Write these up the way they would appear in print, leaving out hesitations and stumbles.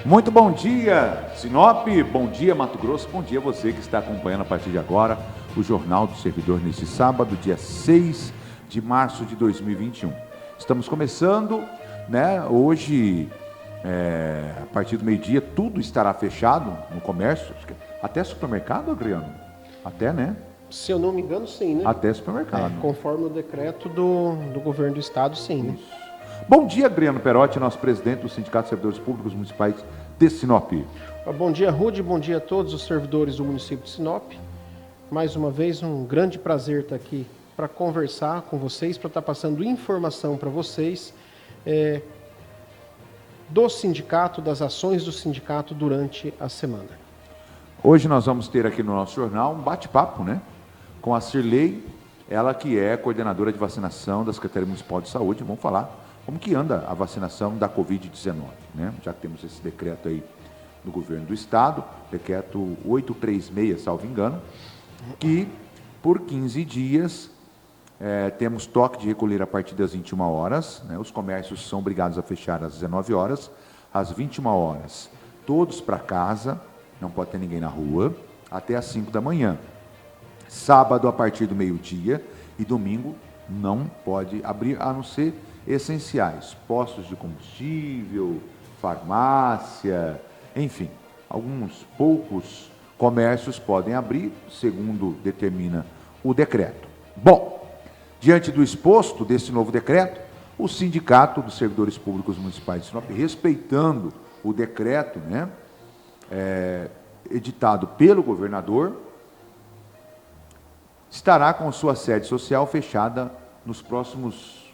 Muito bom dia, Sinop, bom dia, Mato Grosso, bom dia você que está acompanhando a partir de agora o Jornal do Servidor neste sábado, dia 6 de março de 2021. Estamos começando, né, hoje, a partir do meio-dia, tudo estará fechado no comércio, até supermercado, Adriano? Até, né? Se eu não me engano, sim, né? Até supermercado. Conforme o decreto do governo do estado, sim, né? Bom dia, Adriano Perotti, nosso presidente do Sindicato de Servidores Públicos Municipais de Sinop. Bom dia, Rude, bom dia a todos os servidores do município de Sinop. Mais uma vez, um grande prazer estar aqui para conversar com vocês, para estar passando informação para vocês do sindicato, das ações do sindicato durante a semana. Hoje nós vamos ter aqui no nosso jornal um bate-papo, né, com a Cirlei, ela que é coordenadora de vacinação da Secretaria Municipal de Saúde. Vamos falar como que anda a vacinação da Covid-19, né? Já que temos esse decreto aí do governo do estado, decreto 836, salvo engano, que por 15 dias temos toque de recolher a partir das 21 horas, né? Os comércios são obrigados a fechar às 19 horas, às 21 horas, todos para casa, não pode ter ninguém na rua, até às 5 da manhã. Sábado a partir do meio-dia e domingo não pode abrir, a não ser essenciais, postos de combustível, farmácia, enfim, alguns poucos comércios podem abrir, segundo determina o decreto. Bom, diante do exposto desse novo decreto, o Sindicato dos Servidores Públicos Municipais de Sinop, respeitando o decreto, né, editado pelo governador, estará com sua sede social fechada nos próximos,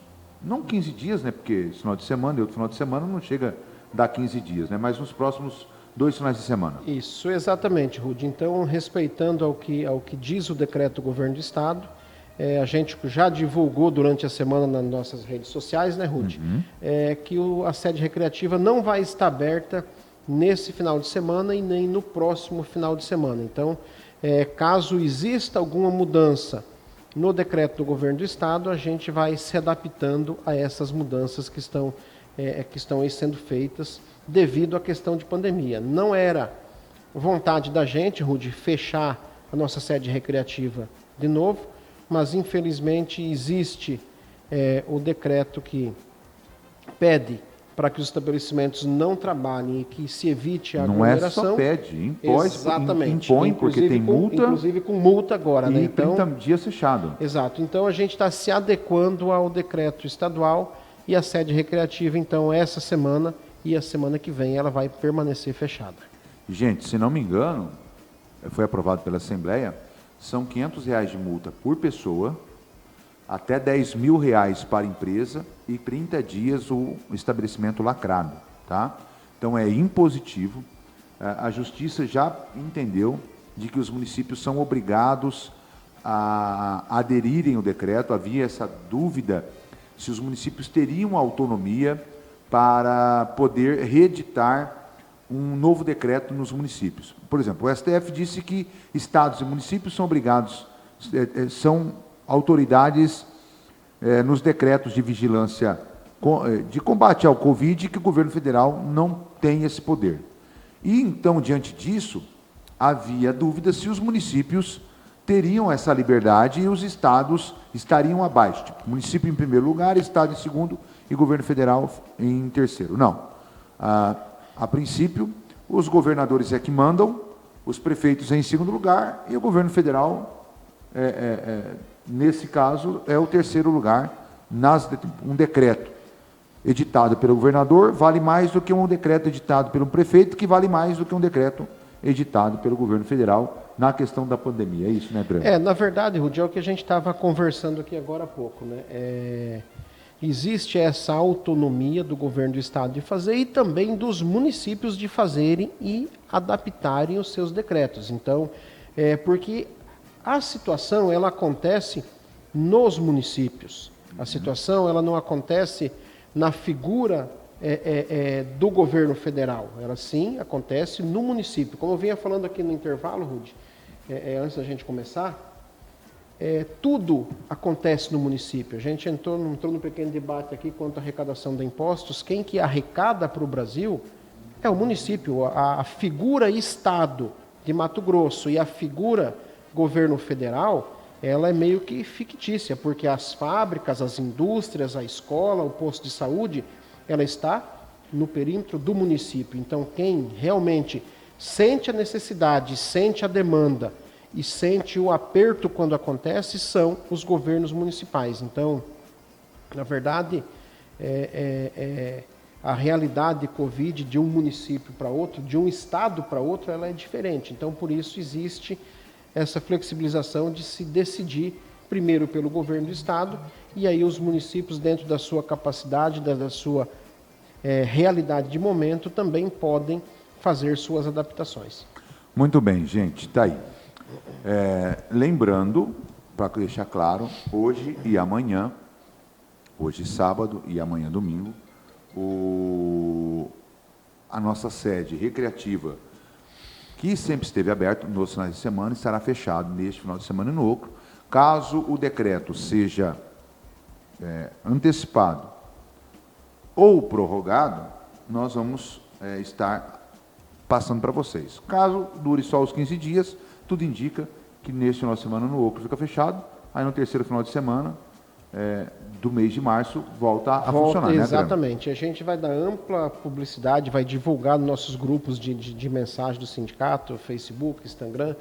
não 15 dias, né, porque esse final de semana e outro final de semana não chega a dar 15 dias, né, mas nos próximos 2 finais de semana. Isso, exatamente, Rude. Então, respeitando ao que diz o decreto do governo do estado, a gente já divulgou durante a semana nas nossas redes sociais, né, Rude, que a sede recreativa não vai estar aberta nesse final de semana e nem no próximo final de semana. Então, caso exista alguma mudança no decreto do governo do estado, a gente vai se adaptando a essas mudanças que estão aí sendo feitas devido à questão de pandemia. Não era vontade da gente, Rude, fechar a nossa sede recreativa de novo, mas infelizmente existe o decreto que pede para que os estabelecimentos não trabalhem e que se evite a aglomeração. Não é só pede, impõe. Exatamente. Impõe porque tem multa. Inclusive com multa agora, né? E Então, 30 dias fechado. Exato. Então a gente está se adequando ao decreto estadual e a sede recreativa, então, essa semana e a semana que vem ela vai permanecer fechada. Gente, se não me engano, foi aprovado pela Assembleia, são R$500 de multa por pessoa, até R$10.000 para a empresa e 30 dias o estabelecimento lacrado, tá? Então é impositivo. A Justiça já entendeu de que os municípios são obrigados a aderirem ao decreto. Havia essa dúvida se os municípios teriam autonomia para poder reeditar um novo decreto nos municípios. Por exemplo, o STF disse que estados e municípios são obrigados, são autoridades nos decretos de vigilância de combate ao Covid, que o governo federal não tem esse poder. E então, diante disso, havia dúvida se os municípios teriam essa liberdade e os estados estariam abaixo. Tipo, município em primeiro lugar, estado em segundo e governo federal em terceiro. Não. A princípio, os governadores é que mandam, os prefeitos em segundo lugar e o governo federal, nesse caso, é o terceiro lugar. Um decreto editado pelo governador vale mais do que um decreto editado pelo prefeito, que vale mais do que um decreto editado pelo governo federal na questão da pandemia. É isso, né, Breno? Na verdade, Rudy, é o que a gente estava conversando aqui agora há pouco, né? existe essa autonomia do governo do estado de fazer e também dos municípios de fazerem e adaptarem os seus decretos. Então, porque a situação ela acontece nos municípios. A situação ela não acontece na figura do governo federal. Ela sim acontece no município. Como eu vinha falando aqui no intervalo, Rudy, antes da gente começar, tudo acontece no município. A gente entrou num pequeno debate aqui quanto à arrecadação de impostos. Quem que arrecada para o Brasil é o município. A figura Estado de Mato Grosso e a figura governo federal, ela é meio que fictícia, porque as fábricas, as indústrias, a escola, o posto de saúde, ela está no perímetro do município. Então, quem realmente sente a necessidade, sente a demanda e sente o aperto quando acontece são os governos municipais. Então, na verdade, a realidade de Covid de um município para outro, de um estado para outro, ela é diferente. Então, por isso existe essa flexibilização de se decidir primeiro pelo governo do estado e aí os municípios, dentro da sua capacidade, da sua realidade de momento, também podem fazer suas adaptações. Muito bem, gente, tá aí. Lembrando, para deixar claro, hoje e amanhã, hoje sábado e amanhã domingo, a nossa sede recreativa, que sempre esteve aberta nos finais de semana, estará fechado neste final de semana e no outro. Caso o decreto seja antecipado ou prorrogado, nós vamos estar passando para vocês. Caso dure só os 15 dias, tudo indica que neste final de semana no outro fica fechado, aí no terceiro final de semana do mês de março volta a funcionar, né, exatamente. A gente vai dar ampla publicidade, vai divulgar nos nossos grupos de mensagem do sindicato, Facebook, Instagram,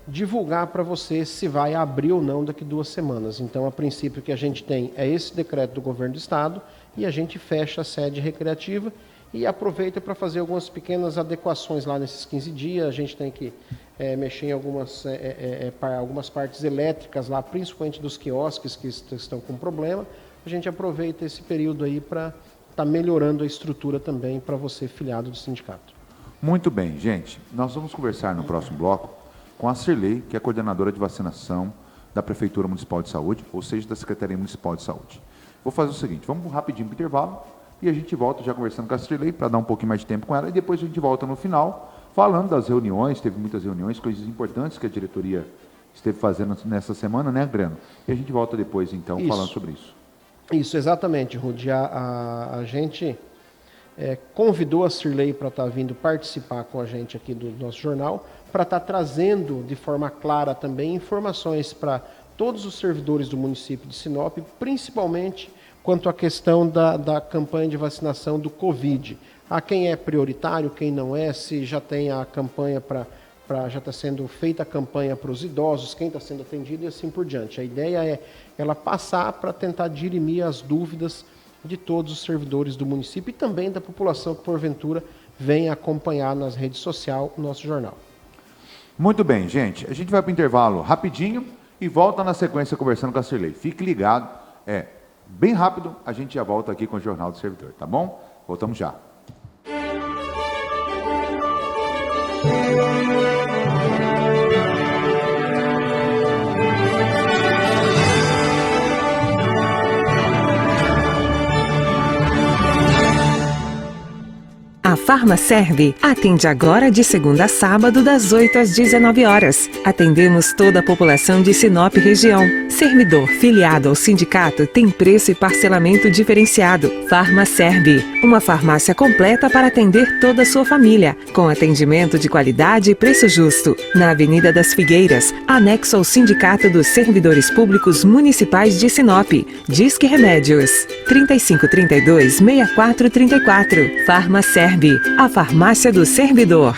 divulgar para você se vai abrir ou não daqui 2 semanas. Então, a princípio, o que a gente tem é esse decreto do governo do estado e a gente fecha a sede recreativa e aproveita para fazer algumas pequenas adequações lá nesses 15 dias. A gente tem que mexer em algumas partes elétricas lá, principalmente dos quiosques que estão com problema. A gente aproveita esse período aí para estar melhorando a estrutura também para você, filiado do sindicato. Muito bem, gente. Nós vamos conversar no próximo bloco com a Cirlei, que é a coordenadora de vacinação da Prefeitura Municipal de Saúde, ou seja, da Secretaria Municipal de Saúde. Vou fazer o seguinte, vamos rapidinho para o intervalo e a gente volta já conversando com a Cirlei para dar um pouquinho mais de tempo com ela e depois a gente volta no final falando das reuniões, teve muitas reuniões, coisas importantes que a diretoria esteve fazendo nessa semana, né, Breno? E a gente volta depois, então, falando sobre isso. Isso, exatamente, Rudy. A gente convidou a Cirlei para estar vindo participar com a gente aqui do nosso jornal, para estar trazendo de forma clara também informações para todos os servidores do município de Sinop, principalmente quanto à questão da campanha de vacinação do Covid. A quem é prioritário, quem não é, se já tem a campanha já está sendo feita a campanha para os idosos, quem está sendo atendido e assim por diante. A ideia é ela passar para tentar dirimir as dúvidas de todos os servidores do município e também da população que, porventura, vem acompanhar nas redes sociais o nosso jornal. Muito bem, gente. A gente vai para o intervalo rapidinho e volta na sequência conversando com a Cirlei. Fique ligado. Bem rápido, a gente já volta aqui com o Jornal do Servidor, tá bom? Voltamos já. A Farmaserve atende agora de segunda a sábado, das 8 às 19 horas. Atendemos toda a população de Sinop região. Servidor filiado ao sindicato tem preço e parcelamento diferenciado. Farmaserve, uma farmácia completa para atender toda a sua família, com atendimento de qualidade e preço justo. Na Avenida das Figueiras, anexo ao Sindicato dos Servidores Públicos Municipais de Sinop. Disque Remédios, 3532-6434. Farmaserve, a farmácia do servidor.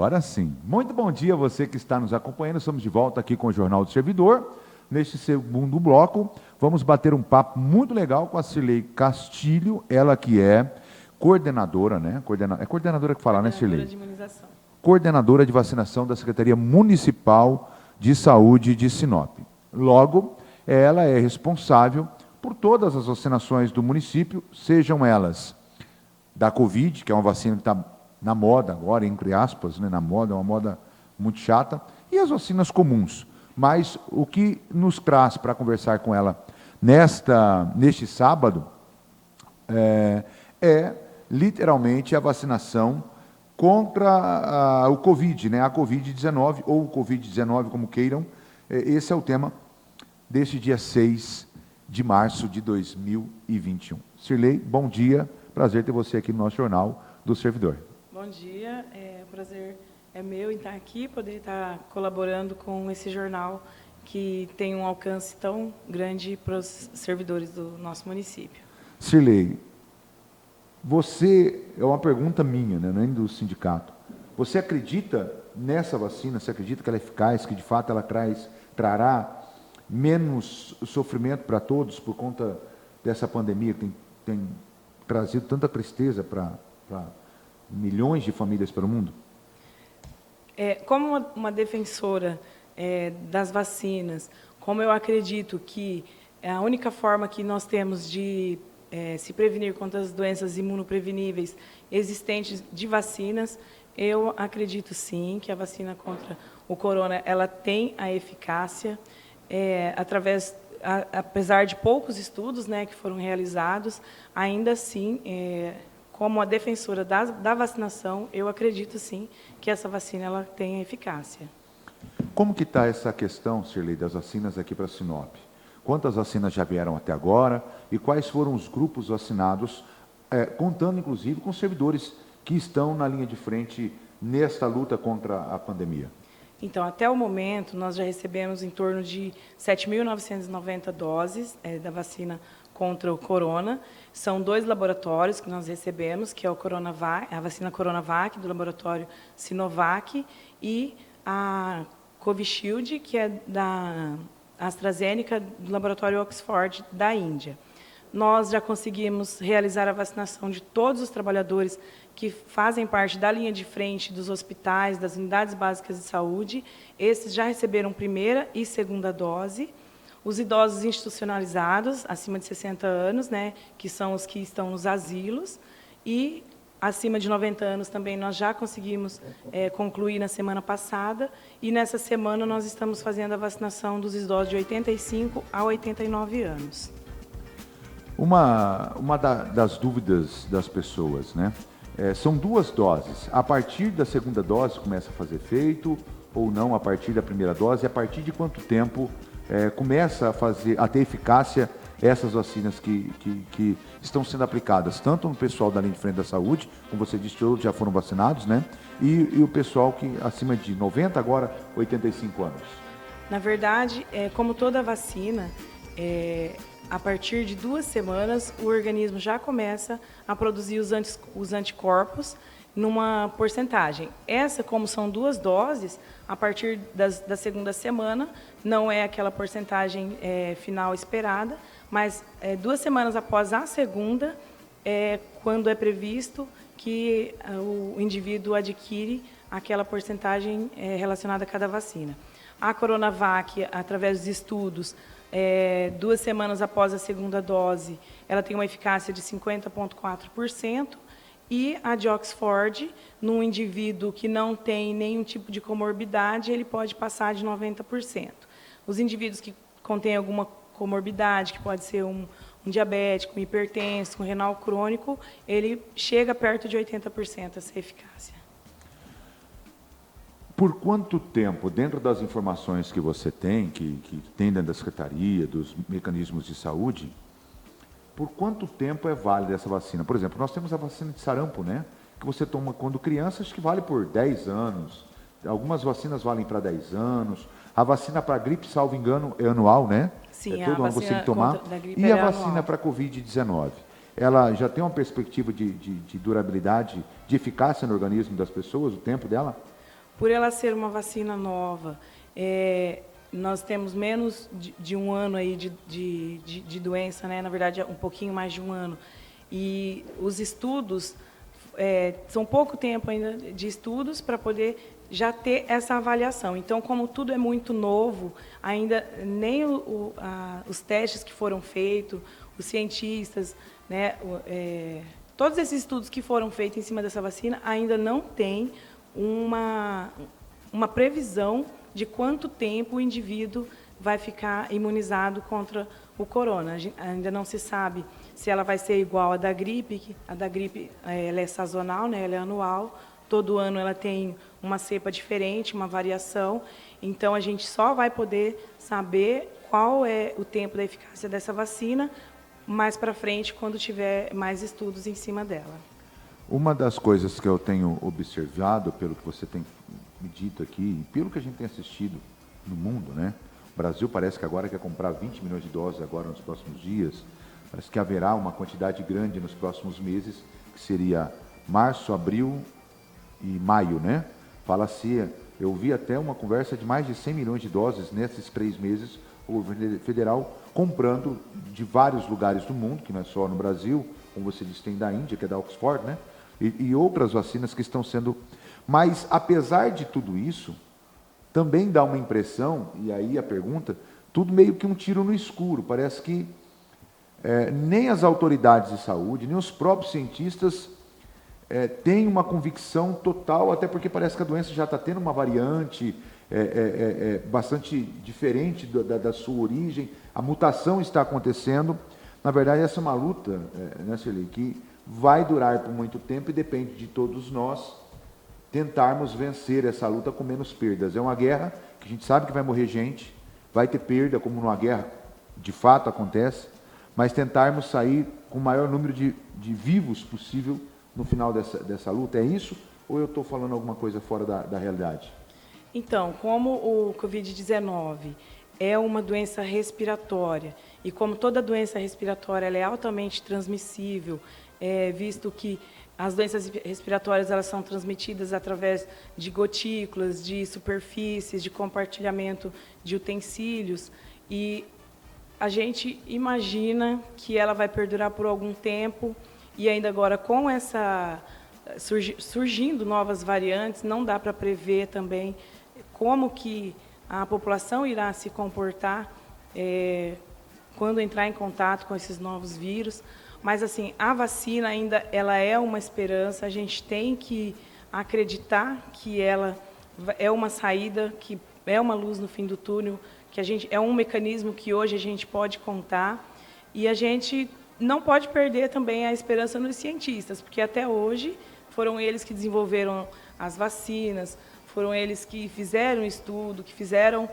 Agora sim. Muito bom dia a você que está nos acompanhando. Estamos de volta aqui com o Jornal do Servidor. Neste segundo bloco, vamos bater um papo muito legal com a Cirlei Castilho, ela que é coordenadora, né? É coordenadora que fala, né, Cirlei? Coordenadora de imunização. Coordenadora de vacinação da Secretaria Municipal de Saúde de Sinop. Logo, ela é responsável por todas as vacinações do município, sejam elas da Covid, que é uma vacina que está na moda agora, entre aspas, né, na moda, é uma moda muito chata, e as vacinas comuns. Mas o que nos traz para conversar com ela neste sábado é literalmente a vacinação contra o Covid, né, a Covid-19, ou o Covid-19, como queiram. Esse é o tema deste dia 6 de março de 2021. Cirlei, bom dia, prazer ter você aqui no nosso Jornal do Servidor. Bom dia, o prazer é meu em estar aqui, poder estar colaborando com esse jornal que tem um alcance tão grande para os servidores do nosso município. Cirlei, você, é uma pergunta minha, né, nem do sindicato, você acredita nessa vacina, você acredita que ela é eficaz, que de fato ela trará menos sofrimento para todos por conta dessa pandemia que tem trazido tanta tristeza para milhões de famílias pelo mundo? Como uma defensora das vacinas, como eu acredito que a única forma que nós temos de se prevenir contra as doenças imunopreveníveis existentes de vacinas, eu acredito sim que a vacina contra o corona ela tem a eficácia, apesar de poucos estudos, né, que foram realizados, ainda assim, como a defensora da vacinação, eu acredito sim que essa vacina ela tem eficácia. Como que está essa questão, Cirlei, das vacinas aqui para Sinop? Quantas vacinas já vieram até agora e quais foram os grupos vacinados, contando inclusive com servidores que estão na linha de frente nesta luta contra a pandemia? Então, até o momento, nós já recebemos em torno de 7.990 doses da vacina contra o corona. São 2 laboratórios que nós recebemos, que é a vacina Coronavac, do laboratório Sinovac, e a Covishield, que é da AstraZeneca, do laboratório Oxford, da Índia. Nós já conseguimos realizar a vacinação de todos os trabalhadores que fazem parte da linha de frente dos hospitais, das unidades básicas de saúde. Esses já receberam primeira e segunda dose. Os idosos institucionalizados, acima de 60 anos, né, que são os que estão nos asilos, e acima de 90 anos também nós já conseguimos concluir na semana passada, e nessa semana nós estamos fazendo a vacinação dos idosos de 85 a 89 anos. Uma das dúvidas das pessoas, né? São 2 doses. A partir da segunda dose começa a fazer efeito ou não a partir da primeira dose? E a partir de quanto tempo começa a ter eficácia essas vacinas que estão sendo aplicadas, tanto no pessoal da linha de frente da saúde, como você disse, todos já foram vacinados, né? E o pessoal que acima de 90, agora 85 anos? Na verdade, como toda vacina, a partir de 2 semanas, o organismo já começa a produzir os anticorpos numa porcentagem. Essa, como são 2 doses, a partir da segunda semana, não é aquela porcentagem final esperada, mas 2 semanas após a segunda, quando é previsto que o indivíduo adquire aquela porcentagem relacionada a cada vacina. A Coronavac, através dos estudos, 2 semanas após a segunda dose, ela tem uma eficácia de 50,4%, e a de Oxford, num indivíduo que não tem nenhum tipo de comorbidade, ele pode passar de 90%. Os indivíduos que contêm alguma comorbidade, que pode ser um diabético, um hipertenso, um renal crônico, ele chega perto de 80% essa eficácia. Por quanto tempo, dentro das informações que você tem, que tem dentro da Secretaria, dos mecanismos de saúde, por quanto tempo é válida essa vacina? Por exemplo, nós temos a vacina de sarampo, né? Que você toma quando criança, acho que vale por 10 anos. Algumas vacinas valem para 10 anos. A vacina para gripe, salvo engano, é anual, né? Sim, todo ano você tem que tomar. E a vacina para Covid-19? Ela já tem uma perspectiva de durabilidade, de eficácia no organismo das pessoas, o tempo dela? por ela ser uma vacina nova, nós temos menos de um ano aí de doença, né? Na verdade, um pouquinho mais de um ano. E os estudos, são pouco tempo ainda de estudos para poder já ter essa avaliação. Então, como tudo é muito novo, ainda nem os testes que foram feitos, os cientistas, né, todos esses estudos que foram feitos em cima dessa vacina ainda não tem uma previsão de quanto tempo o indivíduo vai ficar imunizado contra o corona. Ainda não se sabe se ela vai ser igual à da gripe, que a da gripe ela é sazonal, né, ela é anual, todo ano ela tem uma cepa diferente, uma variação, então a gente só vai poder saber qual é o tempo da eficácia dessa vacina mais para frente, quando tiver mais estudos em cima dela. Uma das coisas que eu tenho observado, pelo que você tem me dito aqui, e pelo que a gente tem assistido no mundo, né? O Brasil parece que agora quer comprar 20 milhões de doses agora nos próximos dias, parece que haverá uma quantidade grande nos próximos meses, que seria março, abril e maio, né? Fala-se, eu vi até uma conversa de mais de 100 milhões de doses nesses 3 meses, o governo federal comprando de vários lugares do mundo, que não é só no Brasil, como você disse, tem da Índia, que é da Oxford, né? E outras vacinas que estão sendo... Mas, apesar de tudo isso, também dá uma impressão, e aí a pergunta, tudo meio que um tiro no escuro, parece que nem as autoridades de saúde, nem os próprios cientistas têm uma convicção total, até porque parece que a doença já está tendo uma variante bastante diferente da sua origem, a mutação está acontecendo. Na verdade, essa é uma luta, né, Cirlei, que vai durar por muito tempo e depende de todos nós tentarmos vencer essa luta com menos perdas. É uma guerra que a gente sabe que vai morrer gente, vai ter perda, como numa guerra de fato acontece, mas tentarmos sair com o maior número de vivos possível no final dessa luta. É isso? Ou eu estou falando alguma coisa fora da realidade? Então, como o Covid-19 é uma doença respiratória, e como toda doença respiratória ela é altamente transmissível, visto que as doenças respiratórias elas são transmitidas através de gotículas, de superfícies, de compartilhamento de utensílios, e a gente imagina que ela vai perdurar por algum tempo, e ainda agora com essa surgindo novas variantes, não dá para prever também como que a população irá se comportar quando entrar em contato com esses novos vírus. Mas, assim, a vacina ainda ela é uma esperança, a gente tem que acreditar que ela é uma saída, que é uma luz no fim do túnel, que é um mecanismo que hoje a gente pode contar, e a gente não pode perder também a esperança nos cientistas, porque até hoje foram eles que desenvolveram as vacinas, foram eles que fizeram o estudo, que fizeram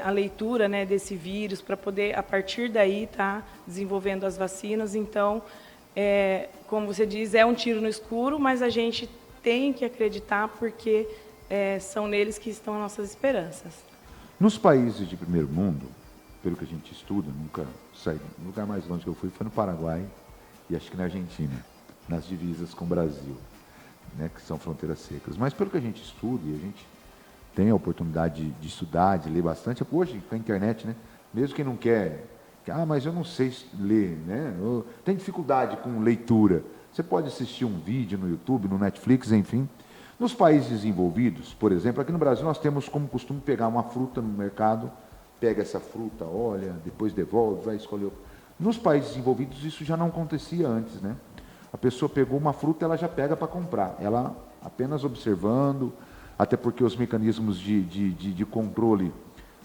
a leitura, né, desse vírus, para poder, a partir daí, estar desenvolvendo as vacinas. Então, como você diz, é um tiro no escuro, mas a gente tem que acreditar, porque são neles que estão as nossas esperanças. Nos países de primeiro mundo, pelo que a gente estuda, nunca saí, o lugar mais longe que eu fui foi no Paraguai e acho que na Argentina, nas divisas com o Brasil, né, que são fronteiras secas. Mas pelo que a gente estuda, e a gente tem a oportunidade de estudar, de ler bastante, hoje com a internet, né, mesmo quem não quer, mas eu não sei ler, né, tem dificuldade com leitura, você pode assistir um vídeo no YouTube, no Netflix, enfim. Nos países desenvolvidos, por exemplo, aqui no Brasil nós temos como costume pegar uma fruta no mercado, pega essa fruta, olha, depois devolve, vai escolher. Nos países desenvolvidos isso já não acontecia antes, né? A pessoa pegou uma fruta, ela já pega para comprar, ela apenas observando, até porque os mecanismos de controle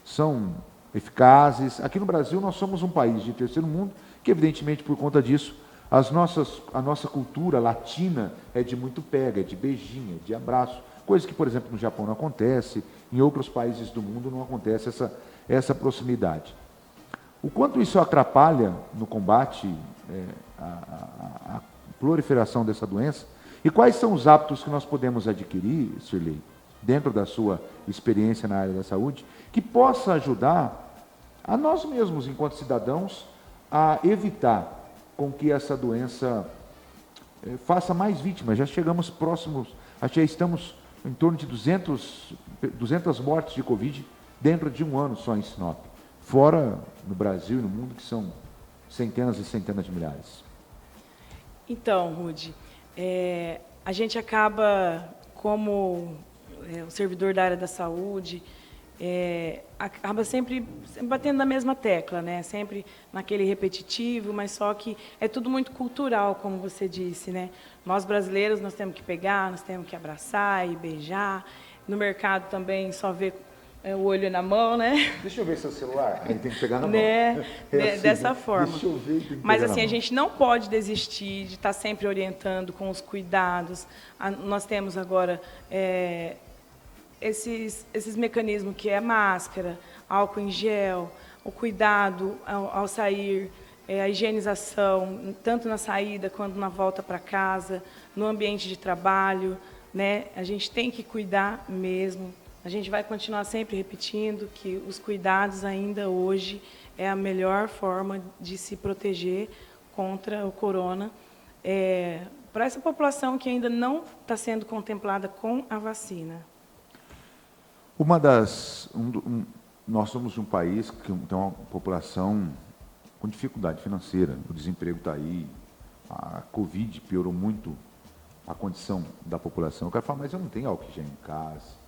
são eficazes. Aqui no Brasil nós somos um país de terceiro mundo, que evidentemente por conta disso, a nossa cultura latina é de muito pega, é de beijinho, é de abraço, coisa que, por exemplo, no Japão não acontece, em outros países do mundo não acontece essa proximidade. O quanto isso atrapalha no combate à proliferação dessa doença, e quais são os hábitos que nós podemos adquirir, Cirlei, dentro da sua experiência na área da saúde, que possa ajudar a nós mesmos, enquanto cidadãos, a evitar com que essa doença faça mais vítimas. Já chegamos próximos, já estamos em torno de 200 mortes de Covid dentro de um ano só em Sinop. Fora no Brasil e no mundo, que são centenas e centenas de milhares. Então, Rudy, a gente acaba, como o servidor da área da saúde, acaba sempre batendo na mesma tecla, né? Sempre naquele repetitivo, mas só que é tudo muito cultural, como você disse, né? Nós brasileiros, nós temos que pegar, nós temos que abraçar e beijar. No mercado também só vê o olho na mão, né? Deixa eu ver seu celular. Aí tem que pegar na mão. Né? Assim, dessa forma. Deixa eu ver, tem que Mas pegar assim, na a mão. gente não pode desistir de estar sempre orientando com os cuidados. Nós temos agora esses mecanismos que é máscara, álcool em gel, o cuidado ao sair, a higienização, tanto na saída quanto na volta para casa, no ambiente de trabalho, né? A gente tem que cuidar mesmo. A gente vai continuar sempre repetindo que os cuidados ainda hoje é a melhor forma de se proteger contra o corona. Para essa população que ainda não está sendo contemplada com a vacina. Nós somos um país que tem uma população com dificuldade financeira, o desemprego está aí, a Covid piorou muito a condição da população. Eu quero falar, mas eu não tenho álcool em gel em casa.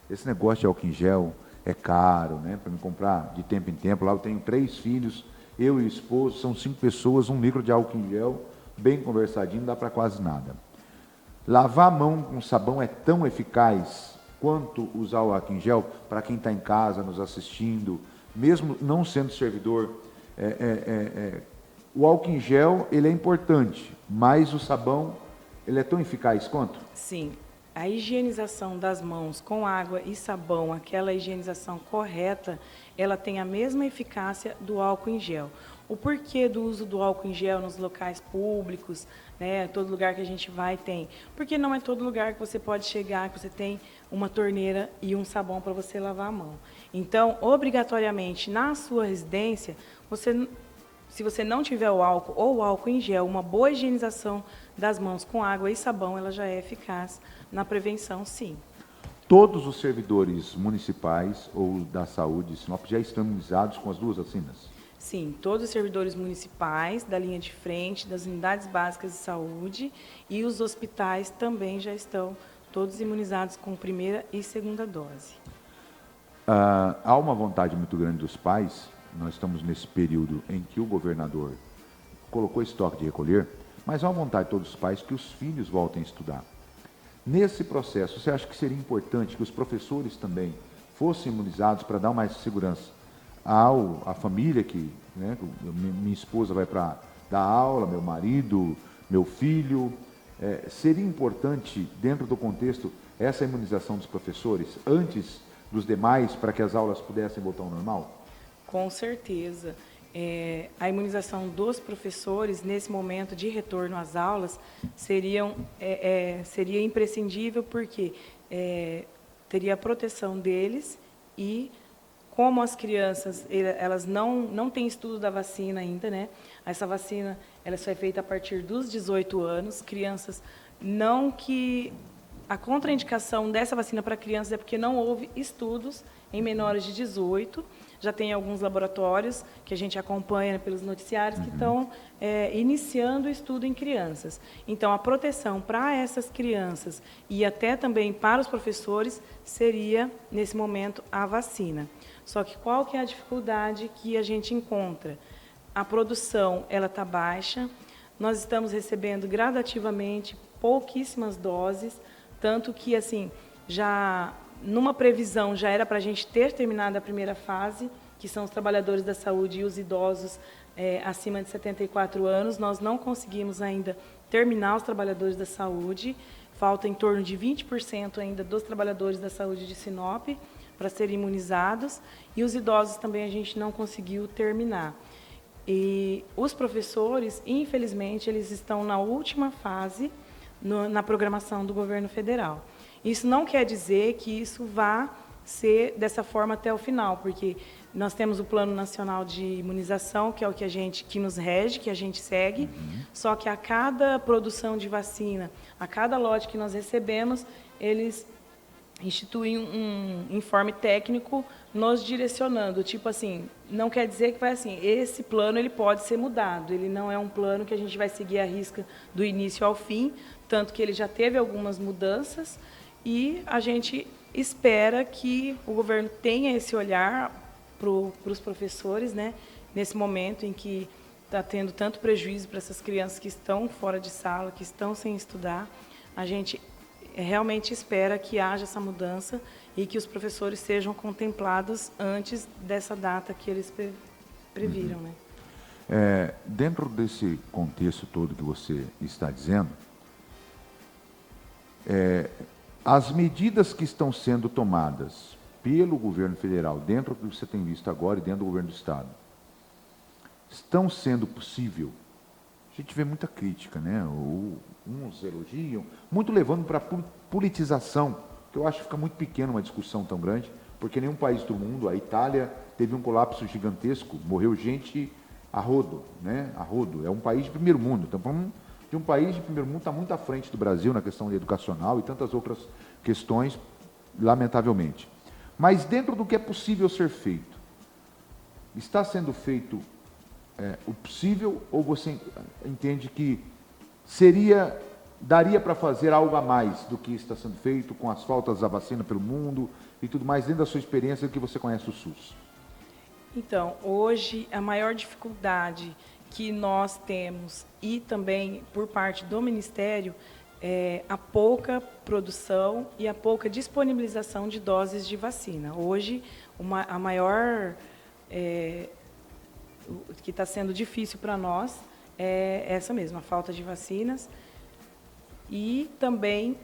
Esse negócio de álcool em gel é caro, né? Para me comprar de tempo em tempo. Lá eu tenho 3 filhos, eu e o esposo, são 5 pessoas, 1 litro de álcool em gel, bem conversadinho, não dá para quase nada. Lavar a mão com sabão é tão eficaz quanto usar o álcool em gel para quem está em casa nos assistindo, mesmo não sendo servidor. O álcool em gel ele é importante, mas o sabão ele é tão eficaz quanto? Sim. A higienização das mãos com água e sabão, aquela higienização correta, ela tem a mesma eficácia do álcool em gel. O porquê do uso do álcool em gel nos locais públicos, né, todo lugar que a gente vai tem. Porque não é todo lugar que você pode chegar, que você tem uma torneira e um sabão para você lavar a mão. Então, obrigatoriamente, na sua residência, se você não tiver o álcool ou o álcool em gel, uma boa higienização das mãos com água e sabão, ela já é eficaz na prevenção, sim. Todos os servidores municipais ou da saúde de Sinop já estão imunizados com as 2 vacinas? Sim, todos os servidores municipais, da linha de frente, das unidades básicas de saúde e os hospitais também já estão todos imunizados com primeira e segunda dose. Há uma vontade muito grande dos pais, nós estamos nesse período em que o governador colocou esse toque de recolher, mas há uma vontade de todos os pais que os filhos voltem a estudar. Nesse processo, você acha que seria importante que os professores também fossem imunizados para dar mais segurança à família que, né, minha esposa vai para dar aula, meu marido, meu filho? Seria importante, dentro do contexto, essa imunização dos professores antes dos demais para que as aulas pudessem voltar ao normal? Com certeza. A imunização dos professores, nesse momento de retorno às aulas, seria imprescindível porque teria a proteção deles e, como as crianças elas não têm estudo da vacina ainda, né? Essa vacina ela só é feita a partir dos 18 anos. Crianças não que... A contraindicação dessa vacina para crianças é porque não houve estudos em menores de 18. Já tem alguns laboratórios que a gente acompanha pelos noticiários que estão iniciando o estudo em crianças. Então, a proteção para essas crianças e até também para os professores seria, nesse momento, a vacina. Só que qual que é a dificuldade que a gente encontra? A produção ela está baixa, nós estamos recebendo gradativamente pouquíssimas doses, tanto que, assim, já numa previsão já era para a gente ter terminado a primeira fase, que são os trabalhadores da saúde e os idosos acima de 74 anos. Nós não conseguimos ainda terminar os trabalhadores da saúde, falta em torno de 20% ainda dos trabalhadores da saúde de Sinop para serem imunizados, e os idosos também a gente não conseguiu terminar. E os professores, infelizmente, eles estão na última fase na programação do governo federal. Isso não quer dizer que isso vá ser dessa forma até o final, porque nós temos o Plano Nacional de Imunização, que é o que nos rege, que a gente segue, só que a cada produção de vacina, a cada lote que nós recebemos, eles instituir um informe técnico nos direcionando, tipo assim, não quer dizer que vai assim, esse plano ele pode ser mudado, ele não é um plano que a gente vai seguir à risca do início ao fim, tanto que ele já teve algumas mudanças e a gente espera que o governo tenha esse olhar para os professores, né, nesse momento em que está tendo tanto prejuízo para essas crianças que estão fora de sala, que estão sem estudar. A gente realmente espera que haja essa mudança e que os professores sejam contemplados antes dessa data que eles previram. Né? Dentro desse contexto todo que você está dizendo, as medidas que estão sendo tomadas pelo governo federal, dentro do que você tem visto agora e dentro do governo do Estado, estão sendo possível? A gente vê muita crítica, né? Uns elogiam, muito levando para a politização, que eu acho que fica muito pequena uma discussão tão grande, porque nenhum país do mundo, a Itália teve um colapso gigantesco, morreu gente a rodo, né? A rodo. É um país de primeiro mundo. Então, de um país de primeiro mundo está muito à frente do Brasil na questão educacional e tantas outras questões, lamentavelmente. Mas dentro do que é possível ser feito, está sendo feito o possível, ou você entende que daria para fazer algo a mais do que está sendo feito com as faltas da vacina pelo mundo e tudo mais, dentro da sua experiência que você conhece o SUS? Então, hoje a maior dificuldade que nós temos e também por parte do Ministério é a pouca produção e a pouca disponibilização de doses de vacina. Hoje, a maior que está sendo difícil para nós é essa mesma, a falta de vacinas e também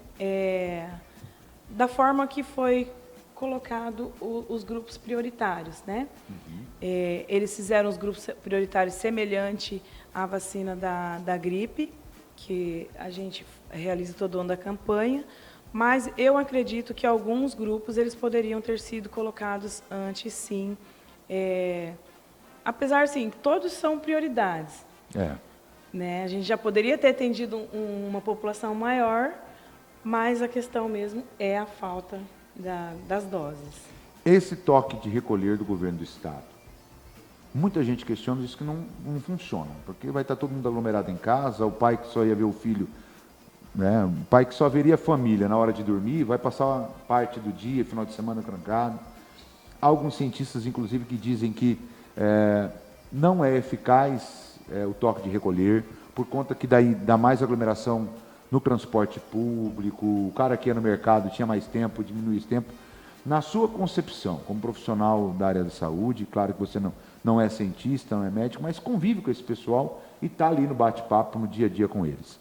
da forma que foi colocado os grupos prioritários, né? Eles fizeram os grupos prioritários semelhante à vacina da gripe, que a gente realiza todo ano da campanha, mas eu acredito que alguns grupos eles poderiam ter sido colocados antes, sim. Apesar, sim, todos são prioridades. Né? A gente já poderia ter atendido uma população maior, mas a questão mesmo é a falta das doses. Esse toque de recolher do governo do Estado, muita gente questiona isso que não funciona, porque vai estar todo mundo aglomerado em casa, o pai que só ia ver o filho, né, o pai que só veria a família na hora de dormir, vai passar parte do dia, final de semana trancado. Há alguns cientistas, inclusive, que dizem que não é eficaz o toque de recolher, por conta que daí dá mais aglomeração no transporte público, o cara que ia no mercado tinha mais tempo, diminui esse tempo. Na sua concepção, como profissional da área da saúde, claro que você não é cientista, não é médico, mas convive com esse pessoal e está ali no bate-papo, no dia a dia com eles.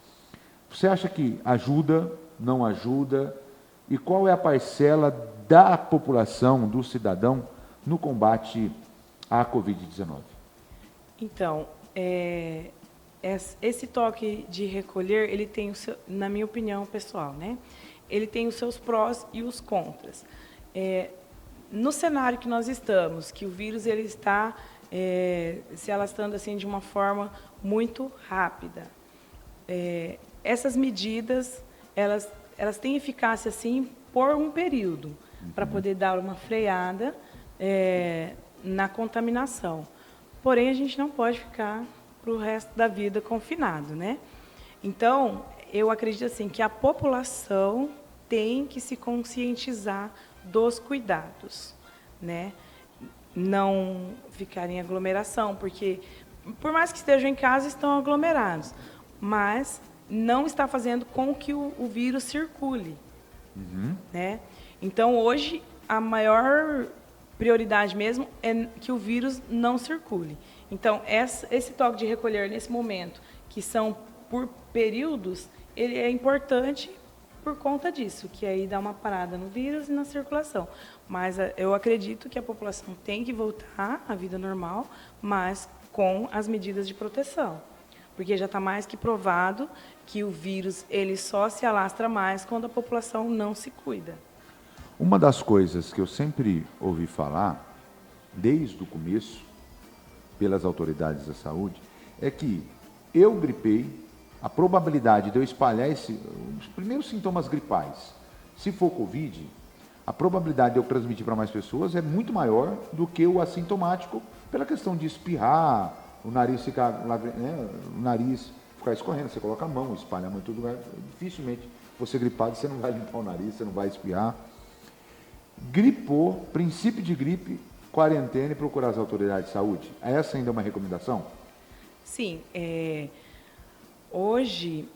Você acha que ajuda, não ajuda? E qual é a parcela da população, do cidadão, no combate à Covid-19? Então, esse toque de recolher, ele tem, na minha opinião pessoal, né? Ele tem os seus prós e os contras. No cenário que nós estamos, que o vírus ele está se alastrando assim de uma forma muito rápida, essas medidas elas têm eficácia assim por um período, para poder dar uma freada na contaminação. Porém, a gente não pode ficar para o resto da vida confinado, né? Então, eu acredito assim que a população tem que se conscientizar dos cuidados, né? Não ficar em aglomeração, porque por mais que estejam em casa, estão aglomerados, mas não está fazendo com que o vírus circule, né? Então, hoje, a maior prioridade mesmo é que o vírus não circule. Então, esse toque de recolher nesse momento, que são por períodos, ele é importante por conta disso, que aí dá uma parada no vírus e na circulação. Mas eu acredito que a população tem que voltar à vida normal, mas com as medidas de proteção. Porque já está mais que provado que o vírus ele só se alastra mais quando a população não se cuida. Uma das coisas que eu sempre ouvi falar, desde o começo, pelas autoridades da saúde, é que eu gripei, a probabilidade de eu espalhar os primeiros sintomas gripais, se for Covid, a probabilidade de eu transmitir para mais pessoas é muito maior do que o assintomático, pela questão de espirrar, o nariz ficar, né, o nariz ficar escorrendo, você coloca a mão, espalha a mão em todo lugar, dificilmente você gripado, você não vai limpar o nariz, você não vai espirrar. Gripou, princípio de gripe, quarentena e procurar as autoridades de saúde. Essa ainda é uma recomendação? Sim, hoje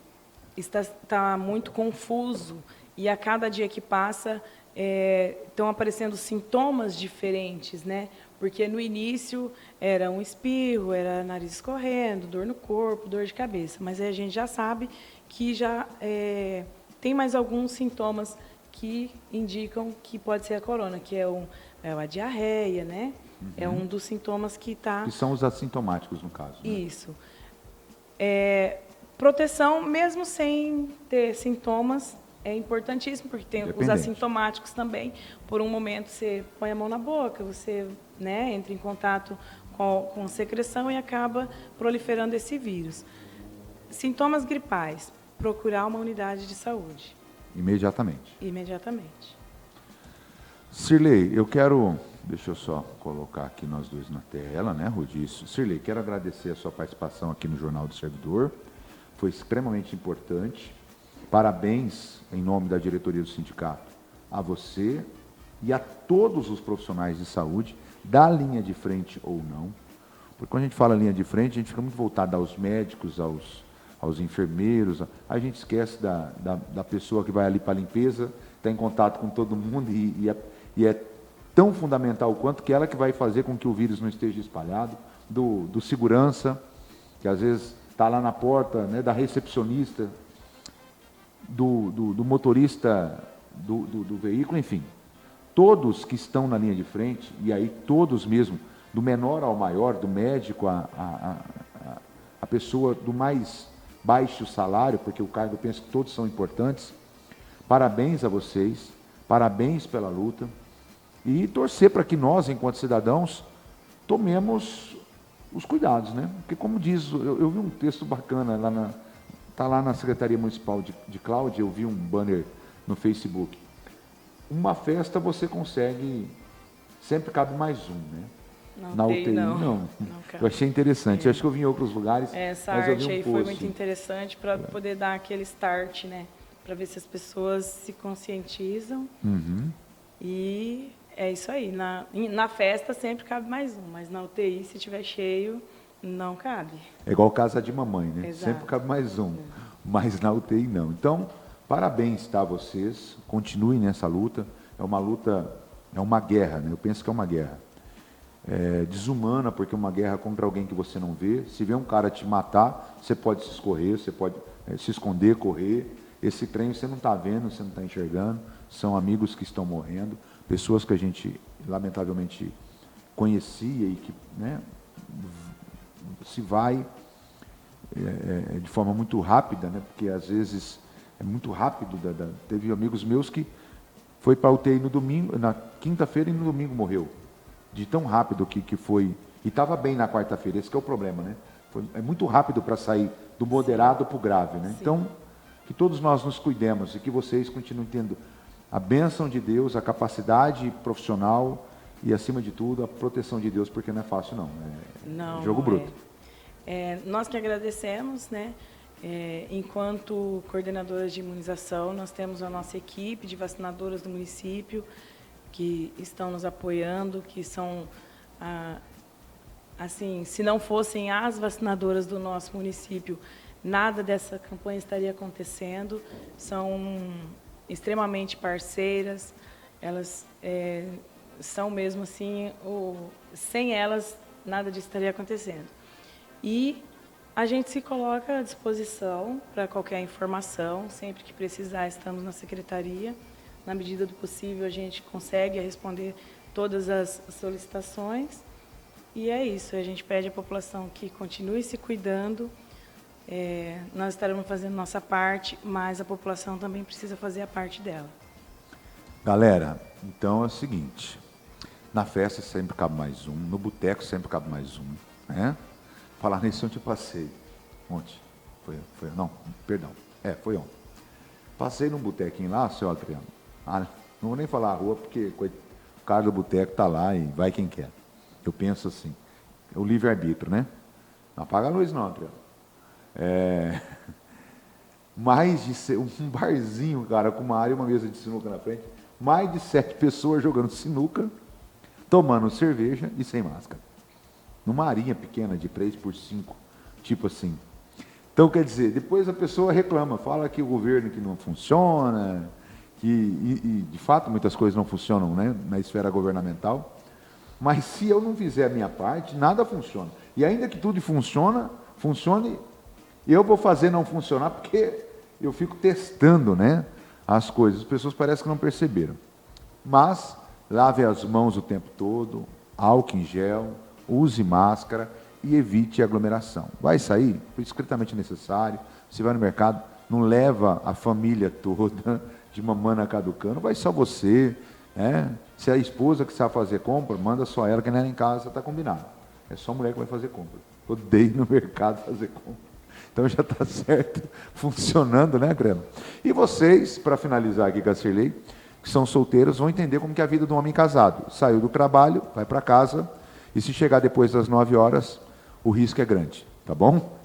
está muito confuso e a cada dia que passa estão aparecendo sintomas diferentes, né? Porque no início era um espirro, era nariz escorrendo, dor no corpo, dor de cabeça, mas aí a gente já sabe que já tem mais alguns sintomas que indicam que pode ser a corona, que é a diarreia, né? É um dos sintomas que está... Que são os assintomáticos, no caso. Né? Isso. Proteção, mesmo sem ter sintomas, é importantíssimo, porque tem os assintomáticos também. Por um momento, você põe a mão na boca, você, né, entra em contato com secreção e acaba proliferando esse vírus. Sintomas gripais, procurar uma unidade de saúde. Imediatamente. Imediatamente. Sirlei, eu quero... Deixa eu só colocar aqui nós dois na tela, né, Rudi? Sirlei, quero agradecer a sua participação aqui no Jornal do Servidor. Foi extremamente importante. Parabéns, em nome da diretoria do sindicato, a você e a todos os profissionais de saúde, da linha de frente ou não. Porque quando a gente fala linha de frente, a gente fica muito voltado aos médicos, aos enfermeiros. A gente esquece da pessoa que vai ali para a limpeza, está em contato com todo mundo e é tão fundamental quanto que ela que vai fazer com que o vírus não esteja espalhado, do segurança, que às vezes está lá na porta, né, da recepcionista, do motorista do veículo, enfim. Todos que estão na linha de frente, e aí todos mesmo, do menor ao maior, do médico a pessoa do mais baixo salário, porque o cargo, eu penso que todos são importantes. Parabéns a vocês, parabéns pela luta. E torcer para que nós, enquanto cidadãos, tomemos os cuidados, né? Porque, como diz, eu vi um texto bacana, está lá na Secretaria Municipal de Cláudia, eu vi um banner no Facebook. Uma festa você consegue, sempre cabe mais um, né? Na UTI, não. Eu achei interessante, acho que eu vi em outros lugares. Essa mas eu vi arte um aí post. foi muito interessante para poder dar aquele start, né? Para ver se as pessoas se conscientizam. E é isso aí. Na festa sempre cabe mais um, mas na UTI, se tiver cheio, não cabe. É igual casa de mamãe, né? Exato. Sempre cabe mais um, mas na UTI não. Então, parabéns, tá, a vocês. Continuem nessa luta. É uma luta, é uma guerra, né? Eu penso que é uma guerra. Desumana, porque é uma guerra contra alguém que você não vê. Se vê um cara te matar, você pode se escorrer, você pode se esconder, correr. Esse trem você não está vendo, você não está enxergando. São amigos que estão morrendo, pessoas que a gente, lamentavelmente, conhecia e que, né, se vai de forma muito rápida, né, porque às vezes é muito rápido. Teve amigos meus que foi para a UTI no domingo, na quinta-feira e no domingo morreu. De tão rápido que foi. E estava bem na quarta-feira, esse que é o problema, né? É muito rápido para sair do moderado para o grave, né? Sim. Então, que todos nós nos cuidemos e que vocês continuem tendo a bênção de Deus, a capacidade profissional e, acima de tudo, a proteção de Deus, porque não é fácil, não. É jogo bruto. Nós que agradecemos, né? Enquanto coordenadoras de imunização, nós temos a nossa equipe de vacinadoras do município que estão nos apoiando, que são, assim, se não fossem as vacinadoras do nosso município, nada dessa campanha estaria acontecendo. São extremamente parceiras, elas são mesmo assim, sem elas nada disso estaria acontecendo. E a gente se coloca à disposição para qualquer informação, sempre que precisar estamos na secretaria. Na medida do possível, a gente consegue responder todas as solicitações. E é isso, a gente pede à população que continue se cuidando. Nós estaremos fazendo nossa parte, mas a população também precisa fazer a parte dela. Galera, então é o seguinte, na festa sempre cabe mais um, no boteco sempre cabe mais um, né? Falar nisso ontem eu passei, ontem, foi ontem. Passei num botequinho lá, seu Adriano, Não vou nem falar a rua, porque o cara do boteco está lá e vai quem quer. Eu penso assim, é o livre-arbítrio, né? Não apaga a luz não, Adriano. Um barzinho, cara, com uma área e uma mesa de sinuca na frente, mais de 7 pessoas jogando sinuca, tomando cerveja e sem máscara. Numa arinha pequena de 3x5, tipo assim. Então, quer dizer, depois a pessoa reclama, fala que o governo que não funciona, e de fato muitas coisas não funcionam, né, na esfera governamental, mas se eu não fizer a minha parte, nada funciona. E ainda que tudo funcione, eu vou fazer não funcionar porque eu fico testando, né, as coisas. As pessoas parecem que não perceberam. Mas lave as mãos o tempo todo, álcool em gel, use máscara e evite aglomeração. Vai sair, por estritamente necessário. Você vai no mercado, não leva a família toda de mamana caducando, vai só você. Se a esposa que sabe fazer compra, manda só ela, que não é em casa, está combinado. É só a mulher que vai fazer compra. Odeio ir no mercado fazer compra. Então já está certo, funcionando, né, Grêmio? E vocês, para finalizar aqui com a Cirlei, que são solteiros, vão entender como que é a vida de um homem casado. Saiu do trabalho, vai para casa, e se chegar depois das 9 horas, o risco é grande, tá bom?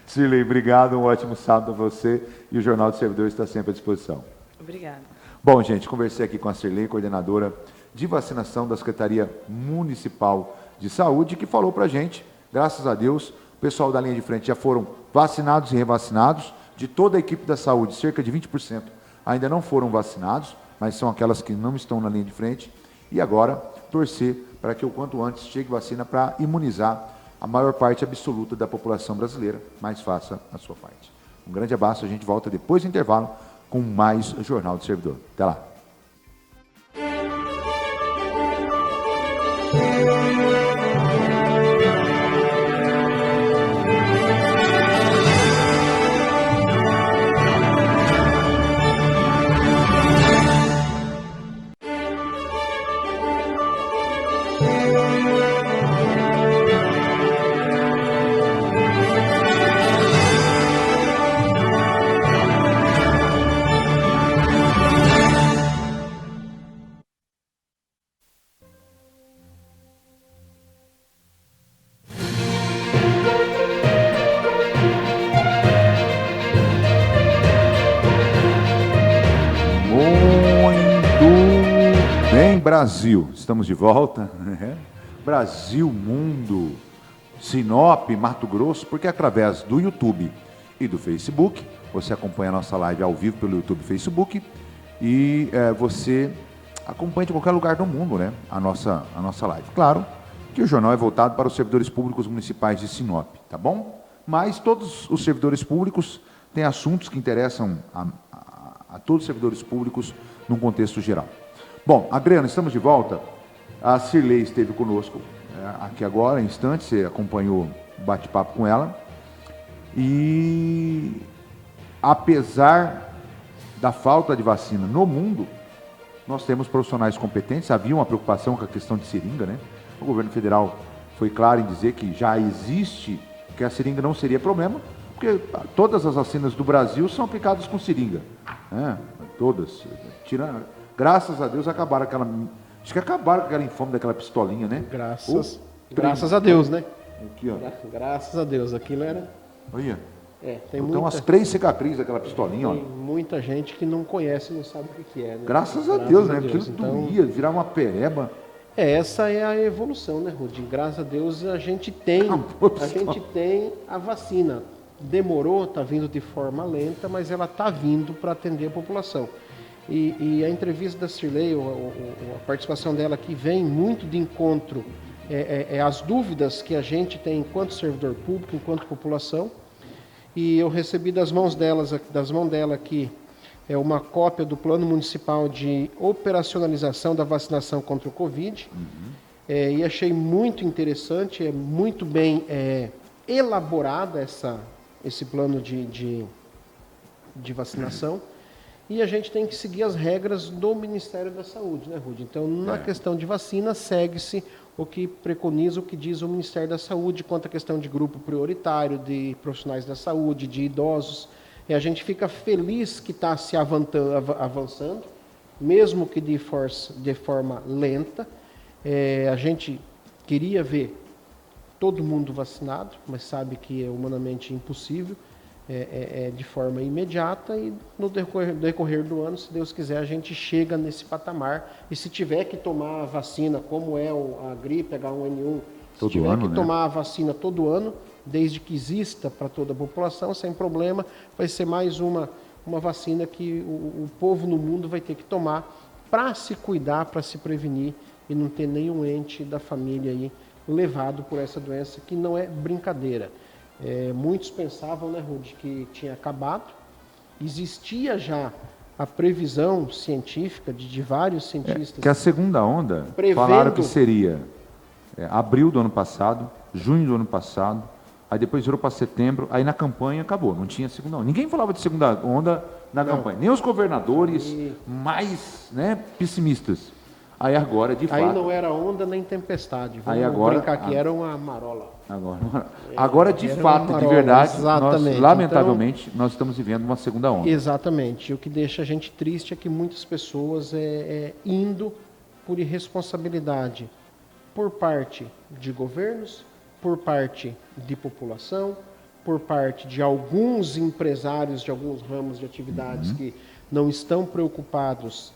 Cirlei, obrigado, um ótimo sábado a você, e o Jornal do Servidor está sempre à disposição. Obrigada. Bom, gente, conversei aqui com a Cirlei, coordenadora de vacinação da Secretaria Municipal de Saúde, que falou para a gente, graças a Deus, o pessoal da linha de frente já foram vacinados e revacinados, de toda a equipe da saúde, cerca de 20% ainda não foram vacinados, mas são aquelas que não estão na linha de frente, e agora torcer para que o quanto antes chegue vacina para imunizar a maior parte absoluta da população brasileira, mas faça a sua parte. Um grande abraço, a gente volta depois do intervalo com mais Jornal do Servidor. Até lá. Brasil, estamos de volta, né? Brasil, mundo, Sinop, Mato Grosso, porque através do YouTube e do Facebook, você acompanha a nossa live ao vivo pelo YouTube e Facebook, e você acompanha de qualquer lugar do mundo, né? A nossa live. Claro que o jornal é voltado para os servidores públicos municipais de Sinop, tá bom? Mas todos os servidores públicos têm assuntos que interessam a todos os servidores públicos num contexto geral. Bom, Adriano, estamos de volta. A Cirlei esteve conosco aqui agora, em instantes, você acompanhou o bate-papo com ela. E apesar da falta de vacina no mundo, nós temos profissionais competentes. Havia uma preocupação com a questão de seringa, né? O governo federal foi claro em dizer que já existe, que a seringa não seria problema, porque todas as vacinas do Brasil são aplicadas com seringa. Todas. Graças a Deus acabaram aquela... Acho que acabaram com aquela infame daquela pistolinha, né? Graças a Deus, né? Aqui, ó. Graças a Deus, aquilo era... Olha. Tem umas 3 cicatrizes daquela pistolinha, ó. Tem muita gente que não conhece, não sabe o que é, né? Graças a Deus, né? Porque então, doía, virava uma pereba. Essa é a evolução, né, Rudy? Graças a Deus a gente tem a vacina. Demorou, está vindo de forma lenta, mas ela está vindo para atender a população. E a entrevista da Cirlei, a participação dela aqui vem muito de encontro as dúvidas que a gente tem enquanto servidor público, enquanto população. E eu recebi das mãos dela aqui uma cópia do Plano Municipal de Operacionalização da Vacinação contra o Covid. E achei muito interessante, muito bem elaborada esse plano de vacinação. E a gente tem que seguir as regras do Ministério da Saúde, né, Rudy? Então, na questão de vacina, segue-se o que preconiza, o que diz o Ministério da Saúde quanto à questão de grupo prioritário, de profissionais da saúde, de idosos. E a gente fica feliz que está se avançando, mesmo que de forma lenta. A gente queria ver todo mundo vacinado, mas sabe que é humanamente impossível, de forma imediata, e no decorrer do ano, se Deus quiser, a gente chega nesse patamar. E se tiver que tomar a vacina, como é a gripe H1N1, se tiver que tomar a vacina todo ano, desde que exista para toda a população, sem problema, vai ser mais uma vacina que o povo no mundo vai ter que tomar para se cuidar, para se prevenir e não ter nenhum ente da família aí levado por essa doença, que não é brincadeira. Muitos pensavam, né, Rudy, que tinha acabado. Existia já a previsão científica de vários cientistas. Que a segunda onda, falaram que seria abril do ano passado, junho do ano passado, aí depois virou para setembro, aí na campanha acabou, não tinha segunda onda. Ninguém falava de segunda onda na campanha, nem os governadores mais pessimistas. Aí agora, de fato... Aí não era onda nem tempestade, vamos brincar que era uma marola. Agora de fato, de verdade, nós, lamentavelmente, nós estamos vivendo uma segunda onda. Exatamente. O que deixa a gente triste é que muitas pessoas indo por irresponsabilidade, por parte de governos, por parte de população, por parte de alguns empresários de alguns ramos de atividades que não estão preocupados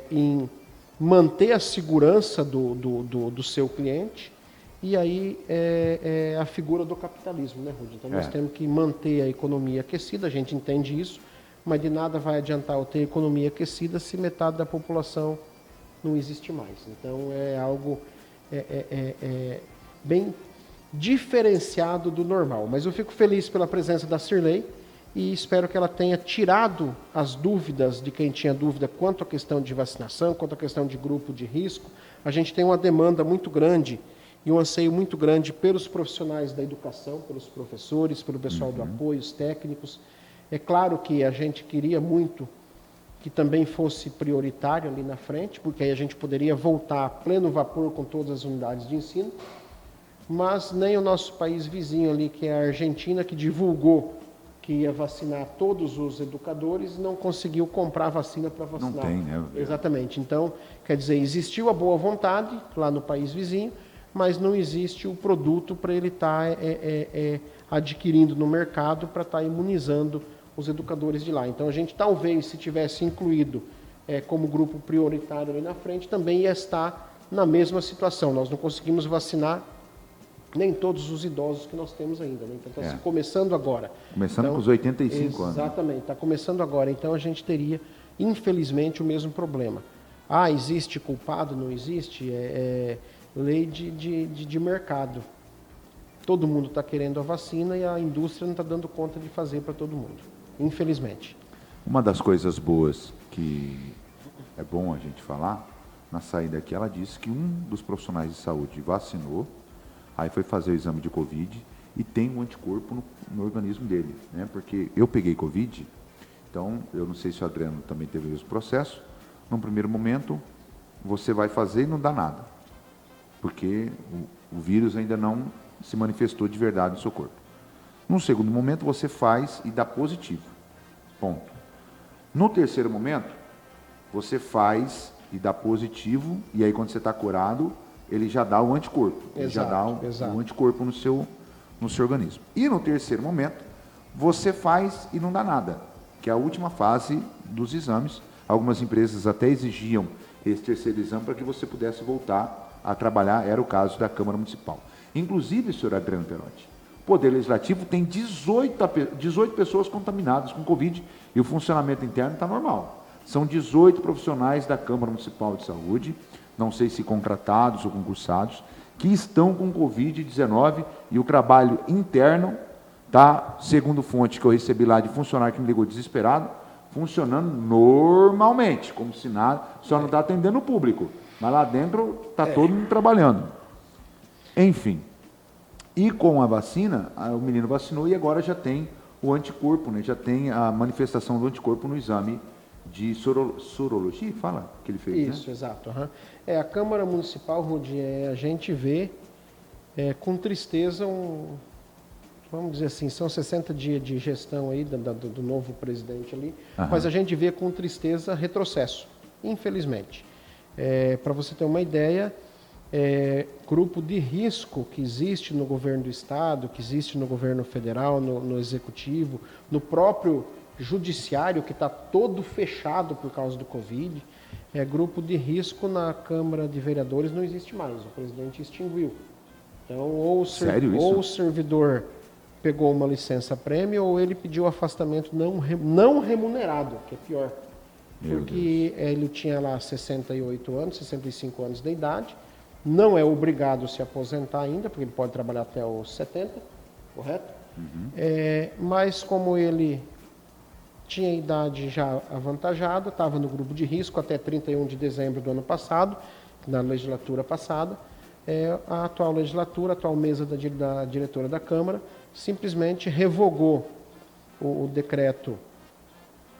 em manter a segurança do seu cliente. E aí a figura do capitalismo, né, Rudy? Então nós temos que manter a economia aquecida, a gente entende isso, mas de nada vai adiantar eu ter economia aquecida se metade da população não existe mais. Então é algo bem diferenciado do normal. Mas eu fico feliz pela presença da Cirlei e espero que ela tenha tirado as dúvidas de quem tinha dúvida quanto à questão de vacinação, quanto à questão de grupo de risco. A gente tem uma demanda muito grande e um anseio muito grande pelos profissionais da educação, pelos professores, pelo pessoal do apoio, os técnicos. É claro que a gente queria muito que também fosse prioritário ali na frente, porque aí a gente poderia voltar a pleno vapor com todas as unidades de ensino, mas nem o nosso país vizinho ali, que é a Argentina, que divulgou que ia vacinar todos os educadores, não conseguiu comprar vacina para vacinar. Não tem, né? Exatamente. Então, quer dizer, existiu a boa vontade lá no país vizinho, mas não existe o produto para ele estar adquirindo no mercado para estar imunizando os educadores de lá. Então, a gente talvez, se tivesse incluído como grupo prioritário ali na frente, também ia estar na mesma situação. Nós não conseguimos vacinar nem todos os idosos que nós temos ainda, né? Então está começando agora. Começando com os 85 anos. Exatamente, está começando agora. Então a gente teria, infelizmente, o mesmo problema. Existe culpado? Não existe? Lei de mercado. Todo mundo está querendo a vacina e a indústria não está dando conta de fazer para todo mundo, infelizmente. Uma das coisas boas que é bom a gente falar, na saída aqui, ela disse que um dos profissionais de saúde vacinou, aí foi fazer o exame de Covid e tem um anticorpo no organismo dele, né? Porque eu peguei Covid, então eu não sei se o Adriano também teve esse processo. Num primeiro momento, você vai fazer e não dá nada, porque o vírus ainda não se manifestou de verdade no seu corpo. Num segundo momento, você faz e dá positivo, ponto. No terceiro momento, você faz e dá positivo, e aí quando você está curado, ele já dá o anticorpo, ele já dá o anticorpo no seu organismo. E no terceiro momento, você faz e não dá nada, que é a última fase dos exames. Algumas empresas até exigiam esse terceiro exame para que você pudesse voltar a trabalhar, era o caso da Câmara Municipal. Inclusive, senhor Adriano Perotti, o Poder Legislativo tem 18 pessoas contaminadas com Covid e o funcionamento interno está normal. São 18 profissionais da Câmara Municipal de Saúde, não sei se contratados ou concursados, que estão com Covid-19 e o trabalho interno está, segundo fonte que eu recebi lá de funcionário que me ligou desesperado, funcionando normalmente, como se nada, só não está atendendo o público, mas lá dentro está todo mundo trabalhando. Enfim, e com a vacina, o menino vacinou e agora já tem o anticorpo, né? Já tem a manifestação do anticorpo no exame de sorologia, fala que ele fez, isso, né? Exato. A Câmara Municipal, Rudi, a gente vê com tristeza vamos dizer assim, são 60 dias de gestão aí do novo presidente ali, Aham. mas a gente vê com tristeza retrocesso, infelizmente. Para você ter uma ideia, grupo de risco que existe no governo do estado, que existe no governo federal, no executivo, no próprio judiciário, que está todo fechado por causa do Covid, grupo de risco na Câmara de Vereadores não existe mais, o presidente extinguiu. Então, Sério isso? ou o servidor pegou uma licença-prêmio ou ele pediu afastamento não remunerado, que é pior. Meu Porque ele tinha lá 68 anos, 65 anos de idade, não é obrigado a se aposentar ainda, porque ele pode trabalhar até os 70, correto? Mas como ele tinha idade já avantajada, estava no grupo de risco até 31 de dezembro do ano passado, na legislatura passada, a atual legislatura, a atual mesa da diretora da Câmara, simplesmente revogou o decreto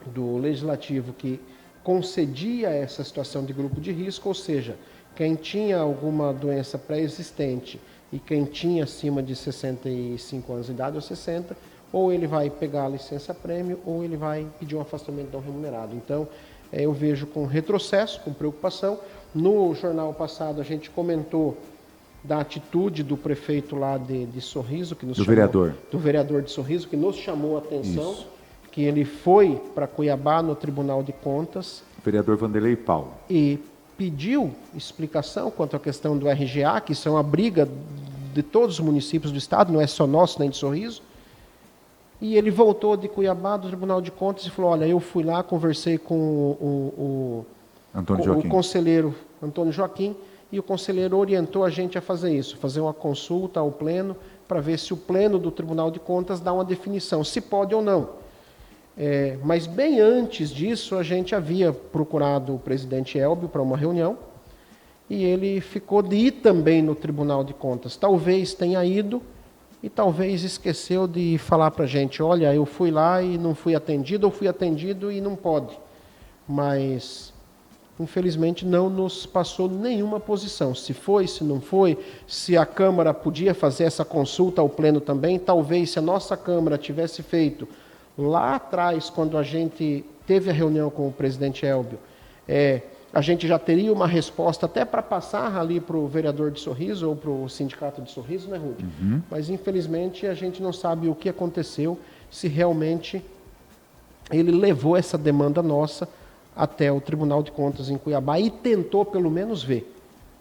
do Legislativo que concedia essa situação de grupo de risco, ou seja, quem tinha alguma doença pré-existente e quem tinha acima de 65 anos de idade ou 60, ou ele vai pegar a licença-prêmio ou ele vai pedir um afastamento não remunerado. Então, eu vejo com retrocesso, com preocupação. No jornal passado, a gente comentou da atitude do prefeito lá de Sorriso, que nos chamou, vereador. do vereador de Sorriso, que nos chamou a atenção, Isso. que ele foi para Cuiabá, no Tribunal de Contas, Vereador Vanderlei Paulo. e pediu explicação quanto à questão do RGA, que são a briga de todos os municípios do estado, não é só nosso nem de Sorriso. E ele voltou de Cuiabá, do Tribunal de Contas, e falou, olha, eu fui lá, conversei com o conselheiro Antônio Joaquim, e o conselheiro orientou a gente a fazer isso, fazer uma consulta ao pleno, para ver se o pleno do Tribunal de Contas dá uma definição, se pode ou não. Mas bem antes disso, a gente havia procurado o presidente Elbio para uma reunião, e ele ficou de ir também no Tribunal de Contas. Talvez tenha ido, e talvez esqueceu de falar para a gente, olha, eu fui lá e não fui atendido, ou fui atendido e não pode. Mas, infelizmente, não nos passou nenhuma posição. Se foi, se não foi, se a Câmara podia fazer essa consulta ao Pleno também, talvez se a nossa Câmara tivesse feito lá atrás, quando a gente teve a reunião com o presidente Elbio, a gente já teria uma resposta até para passar ali para o vereador de Sorriso ou para o sindicato de Sorriso, né, Rudy? Mas, infelizmente, a gente não sabe o que aconteceu, se realmente ele levou essa demanda nossa até o Tribunal de Contas em Cuiabá e tentou, pelo menos, ver.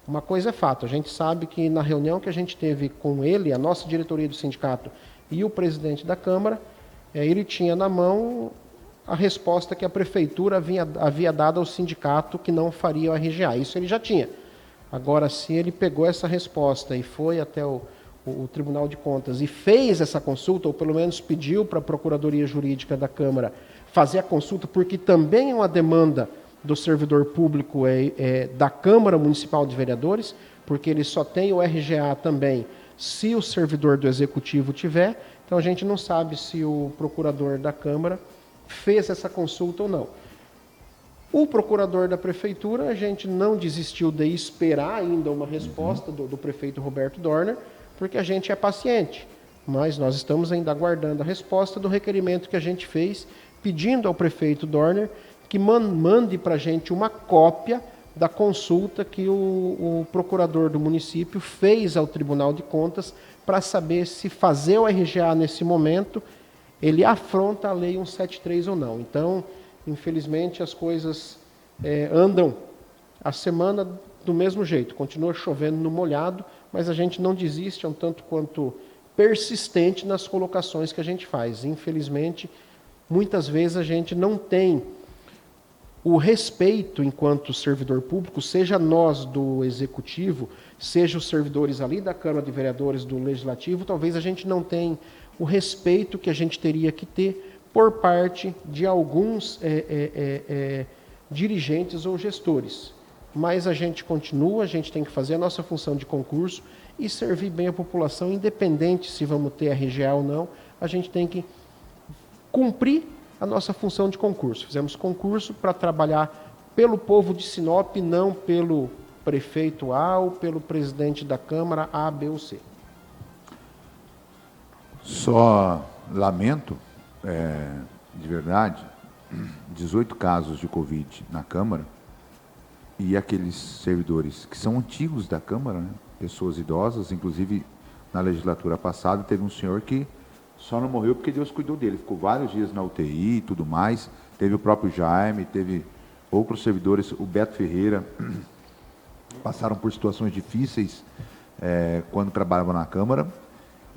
Uma coisa é fato, a gente sabe que na reunião que a gente teve com ele, a nossa diretoria do sindicato e o presidente da Câmara, ele tinha na mão a resposta que a prefeitura havia dado ao sindicato que não faria o RGA. Isso ele já tinha. Agora, se ele pegou essa resposta e foi até o Tribunal de Contas e fez essa consulta, ou pelo menos pediu para a Procuradoria Jurídica da Câmara fazer a consulta, porque também é uma demanda do servidor público da Câmara Municipal de Vereadores, porque ele só tem o RGA também se o servidor do Executivo tiver. Então, a gente não sabe se o procurador da Câmara fez essa consulta ou não. O procurador da Prefeitura, a gente não desistiu de esperar ainda uma resposta do prefeito Roberto Dorner, porque a gente é paciente, mas nós estamos ainda aguardando a resposta do requerimento que a gente fez, pedindo ao prefeito Dorner que mande para a gente uma cópia da consulta que o procurador do município fez ao Tribunal de Contas para saber se fazer o RGA nesse momento ele afronta a Lei 173 ou não. Então, infelizmente, as coisas andam a semana do mesmo jeito. Continua chovendo no molhado, mas a gente não desiste, é um tanto quanto persistente nas colocações que a gente faz. Infelizmente, muitas vezes a gente não tem o respeito enquanto servidor público, seja nós do Executivo, seja os servidores ali da Câmara de Vereadores do Legislativo, talvez a gente não tenha o respeito que a gente teria que ter por parte de alguns dirigentes ou gestores. Mas a gente continua, a gente tem que fazer a nossa função de concurso e servir bem a população, independente se vamos ter RGA ou não, a gente tem que cumprir a nossa função de concurso. Fizemos concurso para trabalhar pelo povo de Sinop, não pelo prefeito A ou pelo presidente da Câmara A, B ou C. Só lamento, de verdade, 18 casos de Covid na Câmara e aqueles servidores que são antigos da Câmara, né? Pessoas idosas, inclusive na legislatura passada teve um senhor que só não morreu porque Deus cuidou dele, ficou vários dias na UTI e tudo mais, teve o próprio Jaime, teve outros servidores, o Beto Ferreira, passaram por situações difíceis quando trabalhavam na Câmara.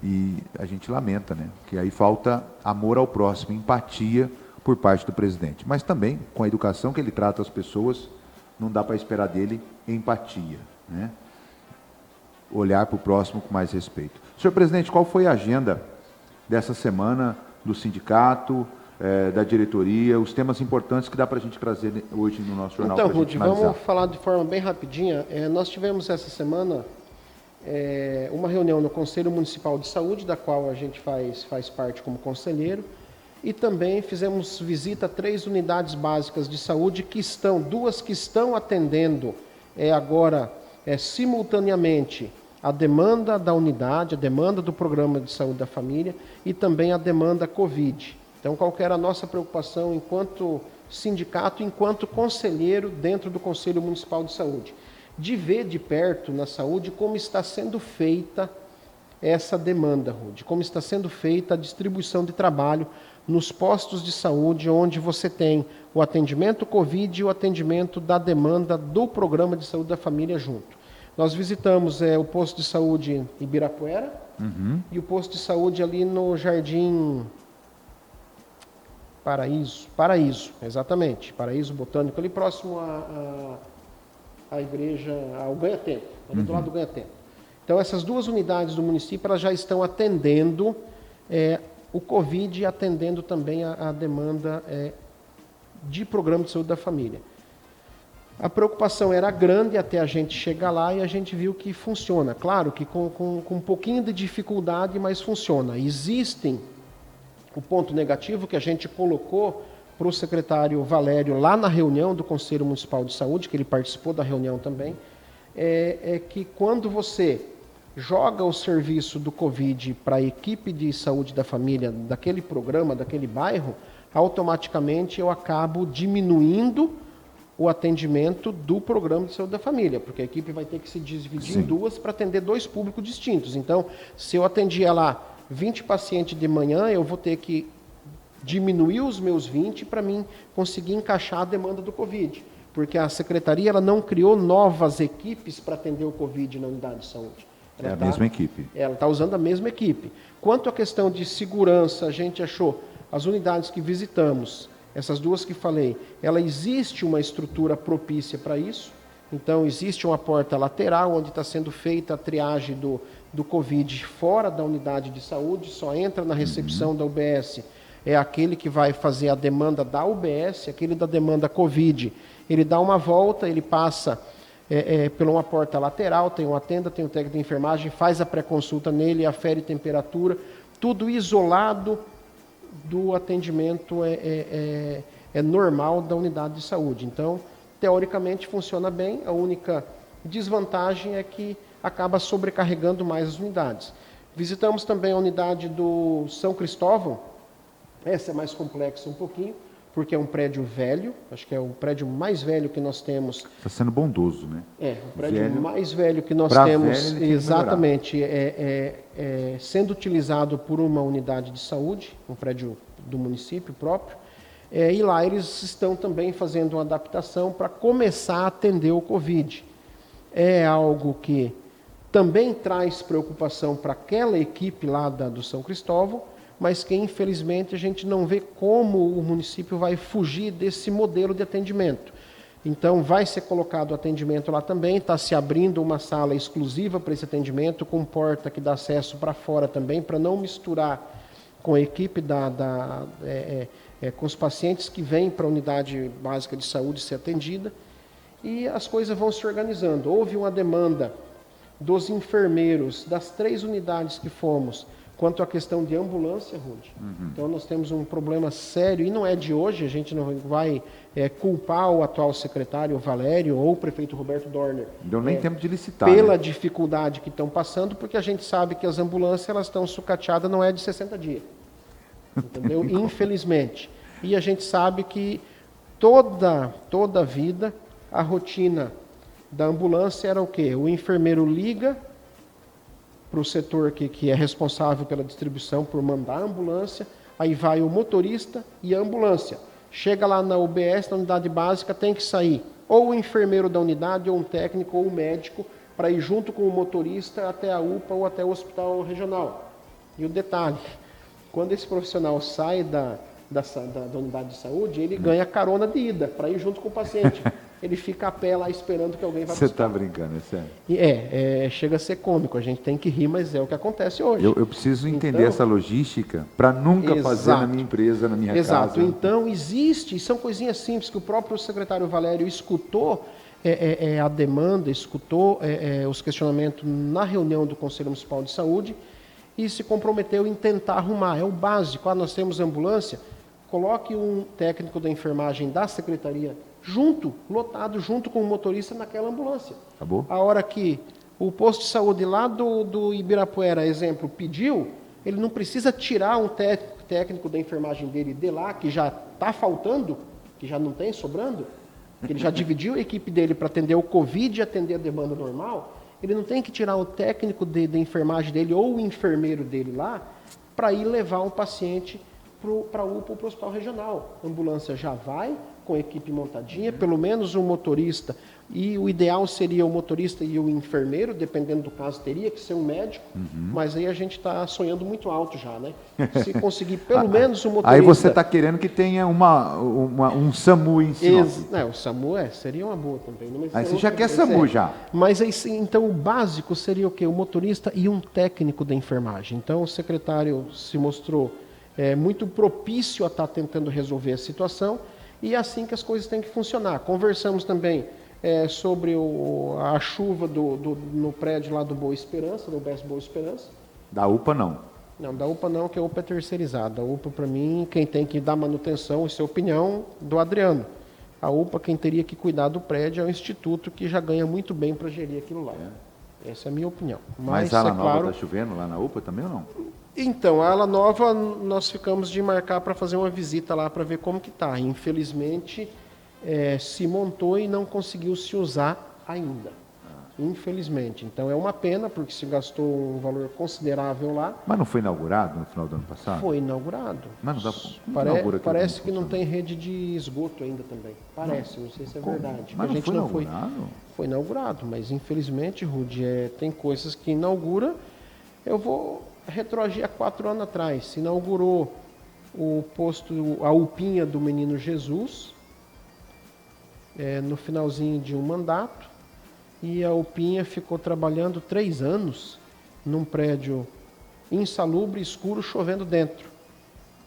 E a gente lamenta, né? Que aí falta amor ao próximo, empatia por parte do presidente. Mas também, com a educação que ele trata as pessoas, não dá para esperar dele empatia, né? Olhar para o próximo com mais respeito. Senhor presidente, qual foi a agenda dessa semana do sindicato, da diretoria, os temas importantes que dá para a gente trazer hoje no nosso jornal? Então, Rudy, vamos falar de forma bem rapidinha. Nós tivemos essa semana uma reunião no Conselho Municipal de Saúde, da qual a gente faz parte como conselheiro, e também fizemos visita a 3 unidades básicas de saúde, duas que estão atendendo agora simultaneamente a demanda da unidade, a demanda do Programa de Saúde da Família e também a demanda Covid. Então, qual que era a nossa preocupação enquanto sindicato, enquanto conselheiro dentro do Conselho Municipal de Saúde? De ver de perto na saúde como está sendo feita essa demanda, Rudy, como está sendo feita a distribuição de trabalho nos postos de saúde, onde você tem o atendimento Covid e o atendimento da demanda do Programa de Saúde da Família junto. Nós visitamos o posto de saúde em Ibirapuera e o posto de saúde ali no Jardim Paraíso, exatamente, Paraíso Botânico, ali próximo a igreja, ao Ganha-Tempo, ali do lado do Ganha-Tempo. Então, essas 2 unidades do município, elas já estão atendendo o Covid e atendendo também a demanda de Programa de Saúde da Família. A preocupação era grande até a gente chegar lá e a gente viu que funciona. Claro que com um pouquinho de dificuldade, mas funciona. Existem o ponto negativo que a gente colocou para o secretário Valério lá na reunião do Conselho Municipal de Saúde, que ele participou da reunião também, é que quando você joga o serviço do Covid para a equipe de saúde da família daquele programa, daquele bairro, automaticamente eu acabo diminuindo o atendimento do Programa de Saúde da Família, porque a equipe vai ter que se dividir em 2 para atender 2 públicos distintos. Então, se eu atendia lá 20 pacientes de manhã, eu vou ter que diminuir os meus 20 para mim conseguir encaixar a demanda do Covid, porque a secretaria ela não criou novas equipes para atender o Covid na unidade de saúde. É a mesma equipe. Ela está usando a mesma equipe. Quanto à questão de segurança, a gente achou, as unidades que visitamos, essas 2 que falei, ela existe uma estrutura propícia para isso. Então, existe uma porta lateral onde está sendo feita a triagem do Covid fora da unidade de saúde, só entra na recepção da UBS. É aquele que vai fazer a demanda da UBS, aquele da demanda Covid. Ele dá uma volta, ele passa por uma porta lateral, tem uma tenda, tem um técnico de enfermagem, faz a pré-consulta nele, afere temperatura, tudo isolado do atendimento normal da unidade de saúde. Então, teoricamente funciona bem, a única desvantagem é que acaba sobrecarregando mais as unidades. Visitamos também a unidade do São Cristóvão, essa é mais complexa um pouquinho, porque é um prédio velho, acho que é o prédio mais velho que nós temos. Está sendo bondoso, né? O prédio mais velho que nós temos, exatamente, sendo utilizado por uma unidade de saúde, um prédio do município próprio, e lá eles estão também fazendo uma adaptação para começar a atender o Covid. É algo que também traz preocupação para aquela equipe lá do São Cristóvão, mas que infelizmente a gente não vê como o município vai fugir desse modelo de atendimento. Então vai ser colocado atendimento lá também, está se abrindo uma sala exclusiva para esse atendimento, com porta que dá acesso para fora também, para não misturar com a equipe com os pacientes que vêm para a unidade básica de saúde ser atendida, e as coisas vão se organizando. Houve uma demanda dos enfermeiros das 3 unidades que fomos, Quanto à questão de ambulância, Rude, então nós temos um problema sério, e não é de hoje, a gente não vai culpar o atual secretário Valério ou o prefeito Roberto Dorner. Não deu nem tempo de licitar. Pela dificuldade que estão passando, porque a gente sabe que as ambulâncias elas estão sucateadas, não é de 60 dias. Entendeu? Infelizmente. E a gente sabe que toda a vida, a rotina da ambulância era o quê? O enfermeiro liga para o setor que é responsável pela distribuição, por mandar a ambulância, aí vai o motorista e a ambulância. Chega lá na UBS, na unidade básica, tem que sair ou o enfermeiro da unidade, ou um técnico, ou um médico, para ir junto com o motorista até a UPA ou até o hospital regional. E o detalhe, quando esse profissional sai da unidade de saúde, ele ganha carona de ida, para ir junto com o paciente. Ele fica a pé lá esperando que alguém vá buscar. Você está brincando, é sério? E chega a ser cômico, a gente tem que rir, mas é o que acontece hoje. Eu preciso entender essa logística para nunca fazer na minha empresa, na minha casa. Exato, então existe, são coisinhas simples que o próprio secretário Valério escutou a demanda, escutou os questionamentos na reunião do Conselho Municipal de Saúde e se comprometeu em tentar arrumar. É o básico, nós temos ambulância, coloque um técnico da enfermagem da secretaria lotado junto com o motorista naquela ambulância. Acabou? A hora que o posto de saúde lá do Ibirapuera, exemplo, pediu, ele não precisa tirar um técnico da enfermagem dele de lá, que já está faltando, que já não tem sobrando, que ele já dividiu a equipe dele para atender o Covid e atender a demanda normal, ele não tem que tirar o técnico da enfermagem dele ou o enfermeiro dele lá para ir levar um paciente para a UPA ou para o hospital regional. A ambulância já vai com a equipe montadinha, pelo menos um motorista, e o ideal seria o motorista e o enfermeiro, dependendo do caso, teria que ser um médico, mas aí a gente está sonhando muito alto já, né? Se conseguir pelo menos um motorista... Aí você está querendo que tenha um SAMU em cima. O SAMU seria uma boa também. Mas aí você já quer SAMU já. Mas aí, então o básico seria o quê? O motorista e um técnico da enfermagem. Então o secretário se mostrou muito propício a estar tentando resolver a situação, e é assim que as coisas têm que funcionar. Conversamos também sobre a chuva no prédio lá do Boa Esperança, do UBS Boa Esperança. Da UPA não? Não, da UPA não, que a UPA é terceirizada. A UPA, para mim, quem tem que dar manutenção, isso é a opinião do Adriano. A UPA, quem teria que cuidar do prédio é o Instituto, que já ganha muito bem para gerir aquilo lá. Essa é a minha opinião. Mas a Ala Nova está chovendo lá na UPA também ou não? Então, a Ala Nova, nós ficamos de marcar para fazer uma visita lá para ver como que está. Infelizmente, se montou e não conseguiu se usar ainda. Infelizmente. Então, é uma pena, porque se gastou um valor considerável lá. Mas não foi inaugurado no final do ano passado? Foi inaugurado. Mas não dá, parece que não tem rede de esgoto ainda também. Parece, não sei se é verdade. Mas a gente não foi inaugurado? Foi inaugurado, mas infelizmente, Rude, tem coisas que inaugura. Eu vou retroagir há 4 anos atrás. Se inaugurou o posto, a UPinha do Menino Jesus, no finalzinho de um mandato, e a UPinha ficou trabalhando 3 anos num prédio insalubre, escuro, chovendo dentro.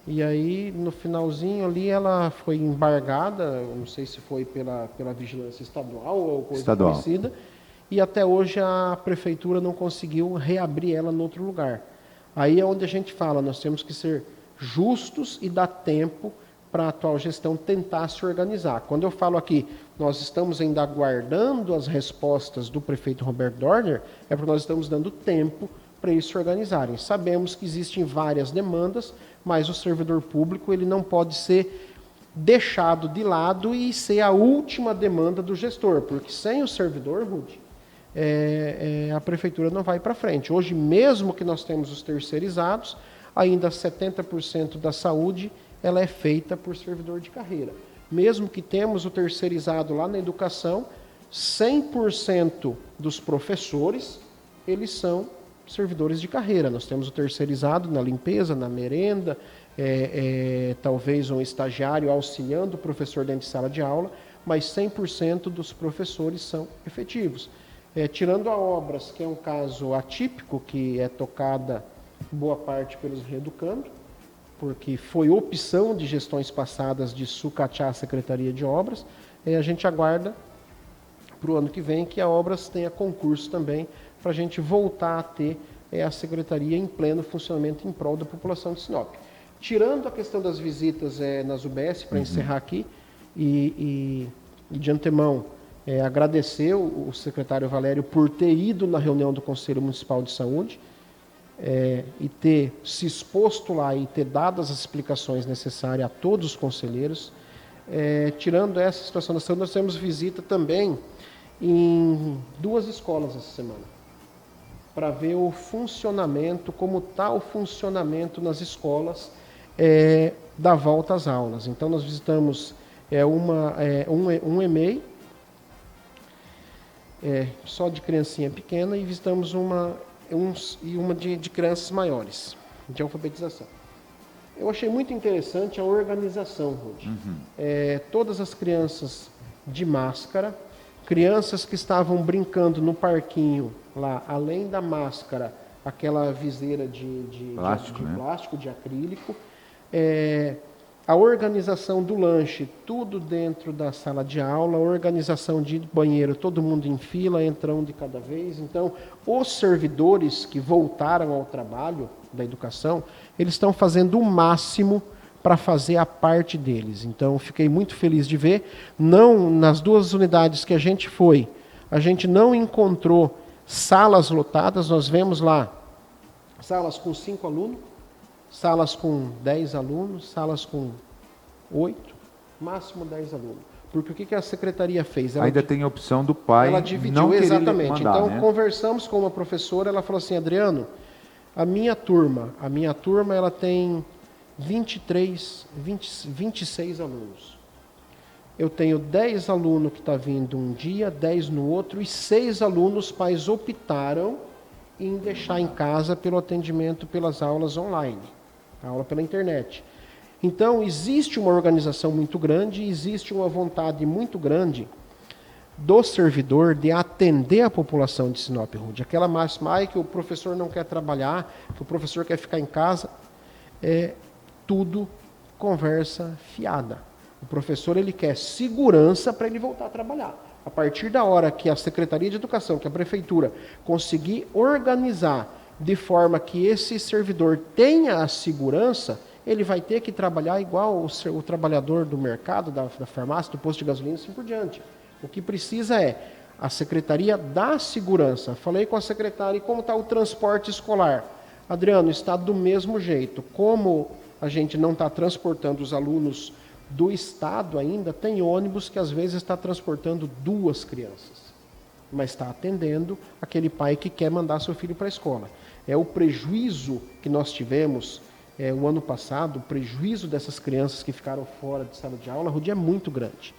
E aí, no finalzinho ali, ela foi embargada, não sei se foi pela vigilância estadual ou coisa parecida, e até hoje a prefeitura não conseguiu reabrir ela em outro lugar. Aí é onde a gente fala, nós temos que ser justos e dar tempo para a atual gestão tentar se organizar. Quando eu falo aqui, nós estamos ainda aguardando as respostas do prefeito Roberto Dorner, é porque nós estamos dando tempo para eles se organizarem. Sabemos que existem várias demandas, mas o servidor público ele não pode ser deixado de lado e ser a última demanda do gestor, porque sem o servidor, Rude, a prefeitura não vai para frente. Hoje, mesmo que nós temos os terceirizados, ainda 70% da saúde ela é feita por servidor de carreira. Mesmo que temos o terceirizado lá na educação, 100% dos professores, eles são servidores de carreira. Nós temos o terceirizado na limpeza, na merenda, talvez um estagiário auxiliando o professor dentro de sala de aula, mas 100% dos professores são efetivos. Tirando a obras, que é um caso atípico, que é tocada boa parte pelos reeducando, porque foi opção de gestões passadas de sucatear a Secretaria de Obras, a gente aguarda para o ano que vem que a Obras tenha concurso também, para a gente voltar a ter é a Secretaria em pleno funcionamento em prol da população de Sinop. Tirando a questão das visitas nas UBS, para encerrar aqui, e de antemão agradecer o secretário Valério por ter ido na reunião do Conselho Municipal de Saúde e ter se exposto lá e ter dado as explicações necessárias a todos os conselheiros. Tirando essa situação da saúde, nós temos visita também em 2 escolas essa semana, para ver o funcionamento, como está o funcionamento nas escolas da volta às aulas. Então, nós visitamos um EMEI, só de criancinha pequena, e visitamos uma de crianças maiores, de alfabetização. Eu achei muito interessante a organização, Rudy. Todas as crianças de máscara, crianças que estavam brincando no parquinho lá, além da máscara, aquela viseira de plástico, de acrílico, a organização do lanche, tudo dentro da sala de aula, a organização de banheiro, todo mundo em fila, entra um de cada vez. Então, os servidores que voltaram ao trabalho da educação, eles estão fazendo o máximo para fazer a parte deles. Então, fiquei muito feliz de ver. Não, nas 2 unidades que a gente foi, a gente não encontrou salas lotadas. Nós vemos lá salas com 5 alunos, salas com 10 alunos, salas com 8, máximo 10 alunos. Porque o que a secretaria fez? Ainda tem a opção do pai ela dividiu, não querer exatamente. mandar, Então, conversamos com uma professora, ela falou assim: Adriano, a minha turma ela tem 26 alunos. Eu tenho 10 alunos que estão vindo um dia, 10 no outro, e 6 alunos, os pais optaram em deixar em casa pelo atendimento pelas aulas online, a aula pela internet. Então, existe uma organização muito grande, existe uma vontade muito grande do servidor de atender a população de Sinop, Rude. Aquela máxima que o professor não quer trabalhar, que o professor quer ficar em casa, tudo conversa fiada. O professor ele quer segurança para ele voltar a trabalhar. A partir da hora que a Secretaria de Educação, que a Prefeitura, conseguir organizar de forma que esse servidor tenha a segurança, ele vai ter que trabalhar igual o trabalhador do mercado, da farmácia, do posto de gasolina e assim por diante. O que precisa é a Secretaria dar segurança. Falei com a secretária, e como está o transporte escolar? Adriano, está do mesmo jeito. Como a gente não está transportando os alunos do estado ainda, tem ônibus que às vezes está transportando 2 crianças, mas está atendendo aquele pai que quer mandar seu filho para a escola. O prejuízo que nós tivemos o ano passado, o prejuízo dessas crianças que ficaram fora de sala de aula, Rudy, é muito grande.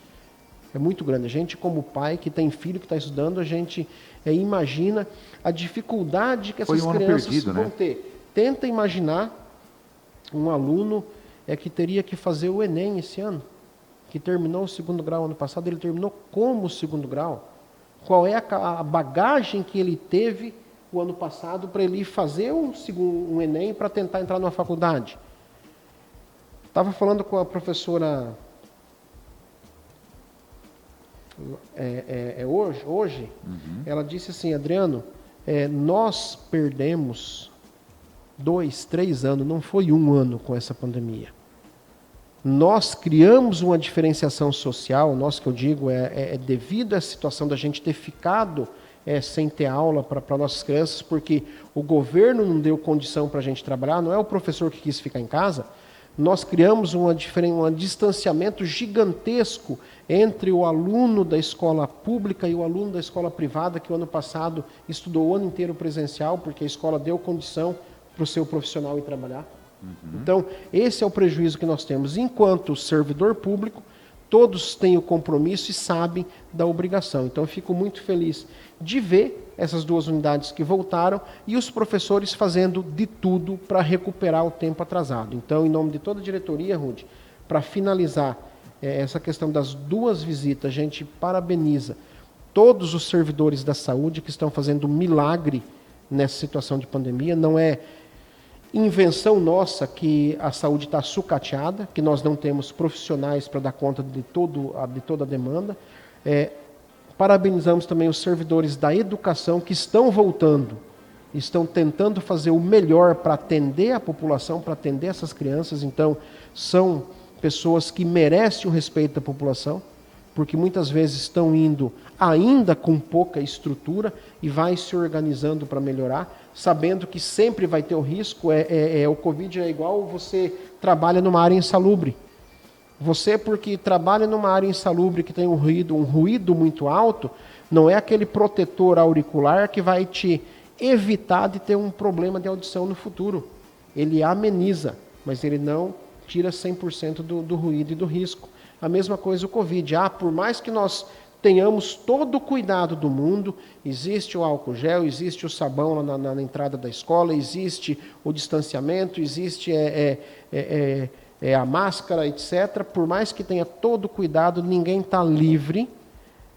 É muito grande. A gente, como pai que tem filho que está estudando, a gente imagina a dificuldade que essas crianças vão ter. Tenta imaginar um aluno que teria que fazer o Enem esse ano, que terminou o 2º grau ano passado. Ele terminou como o 2º grau? Qual é a bagagem que ele teve o ano passado para ele fazer um Enem para tentar entrar numa faculdade? Estava falando com a professora hoje, ela disse assim: Adriano, nós perdemos 2, 3 anos, não foi 1 ano com essa pandemia. Nós criamos uma diferenciação social, que eu digo, devido à situação da gente ter ficado sem ter aula para nossas crianças, porque o governo não deu condição para a gente trabalhar, não é o professor que quis ficar em casa. Nós criamos um distanciamento gigantesco entre o aluno da escola pública e o aluno da escola privada, que o ano passado estudou o ano inteiro presencial, porque a escola deu condição para o seu profissional ir trabalhar. Então, esse é o prejuízo que nós temos. Enquanto servidor público, todos têm o compromisso e sabem da obrigação. Então, eu fico muito feliz de ver essas 2 unidades que voltaram e os professores fazendo de tudo para recuperar o tempo atrasado. Então, em nome de toda a diretoria, Rudy, para finalizar essa questão das 2 visitas, a gente parabeniza todos os servidores da saúde que estão fazendo um milagre nessa situação de pandemia. Não é invenção nossa que a saúde está sucateada, que nós não temos profissionais para dar conta de toda a demanda. Parabenizamos também os servidores da educação que estão voltando estão tentando fazer o melhor para atender a população, para atender essas crianças. Então, são pessoas que merecem o respeito da população, porque muitas vezes estão indo ainda com pouca estrutura e vai se organizando para melhorar, sabendo que sempre vai ter o risco. O Covid é igual você trabalha numa área insalubre. Você, porque trabalha numa área insalubre que tem um ruído muito alto, não é aquele protetor auricular que vai te evitar de ter um problema de audição no futuro. Ele ameniza, mas ele não tira 100% do ruído e do risco. A mesma coisa o Covid. Por mais que nós tenhamos todo o cuidado do mundo, existe o álcool gel, existe o sabão lá na entrada da escola, existe o distanciamento, existe a máscara, etc. Por mais que tenha todo o cuidado, ninguém está livre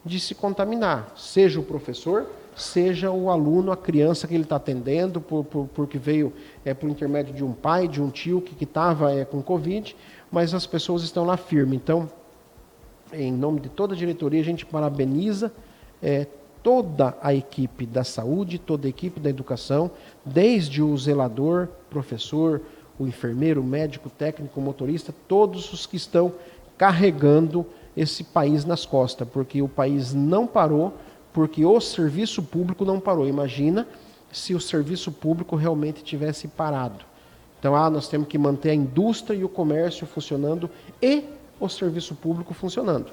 de se contaminar. Seja o professor, seja o aluno, a criança que ele está atendendo, porque veio por intermédio de um pai, de um tio que estava com Covid, mas as pessoas estão lá firmes. Então, em nome de toda a diretoria, a gente parabeniza toda a equipe da saúde, toda a equipe da educação, desde o zelador, professor, o enfermeiro, o médico, o técnico, o motorista, todos os que estão carregando esse país nas costas, porque o país não parou, porque o serviço público não parou. Imagina se o serviço público realmente tivesse parado. Então, nós temos que manter a indústria e o comércio funcionando e o serviço público funcionando,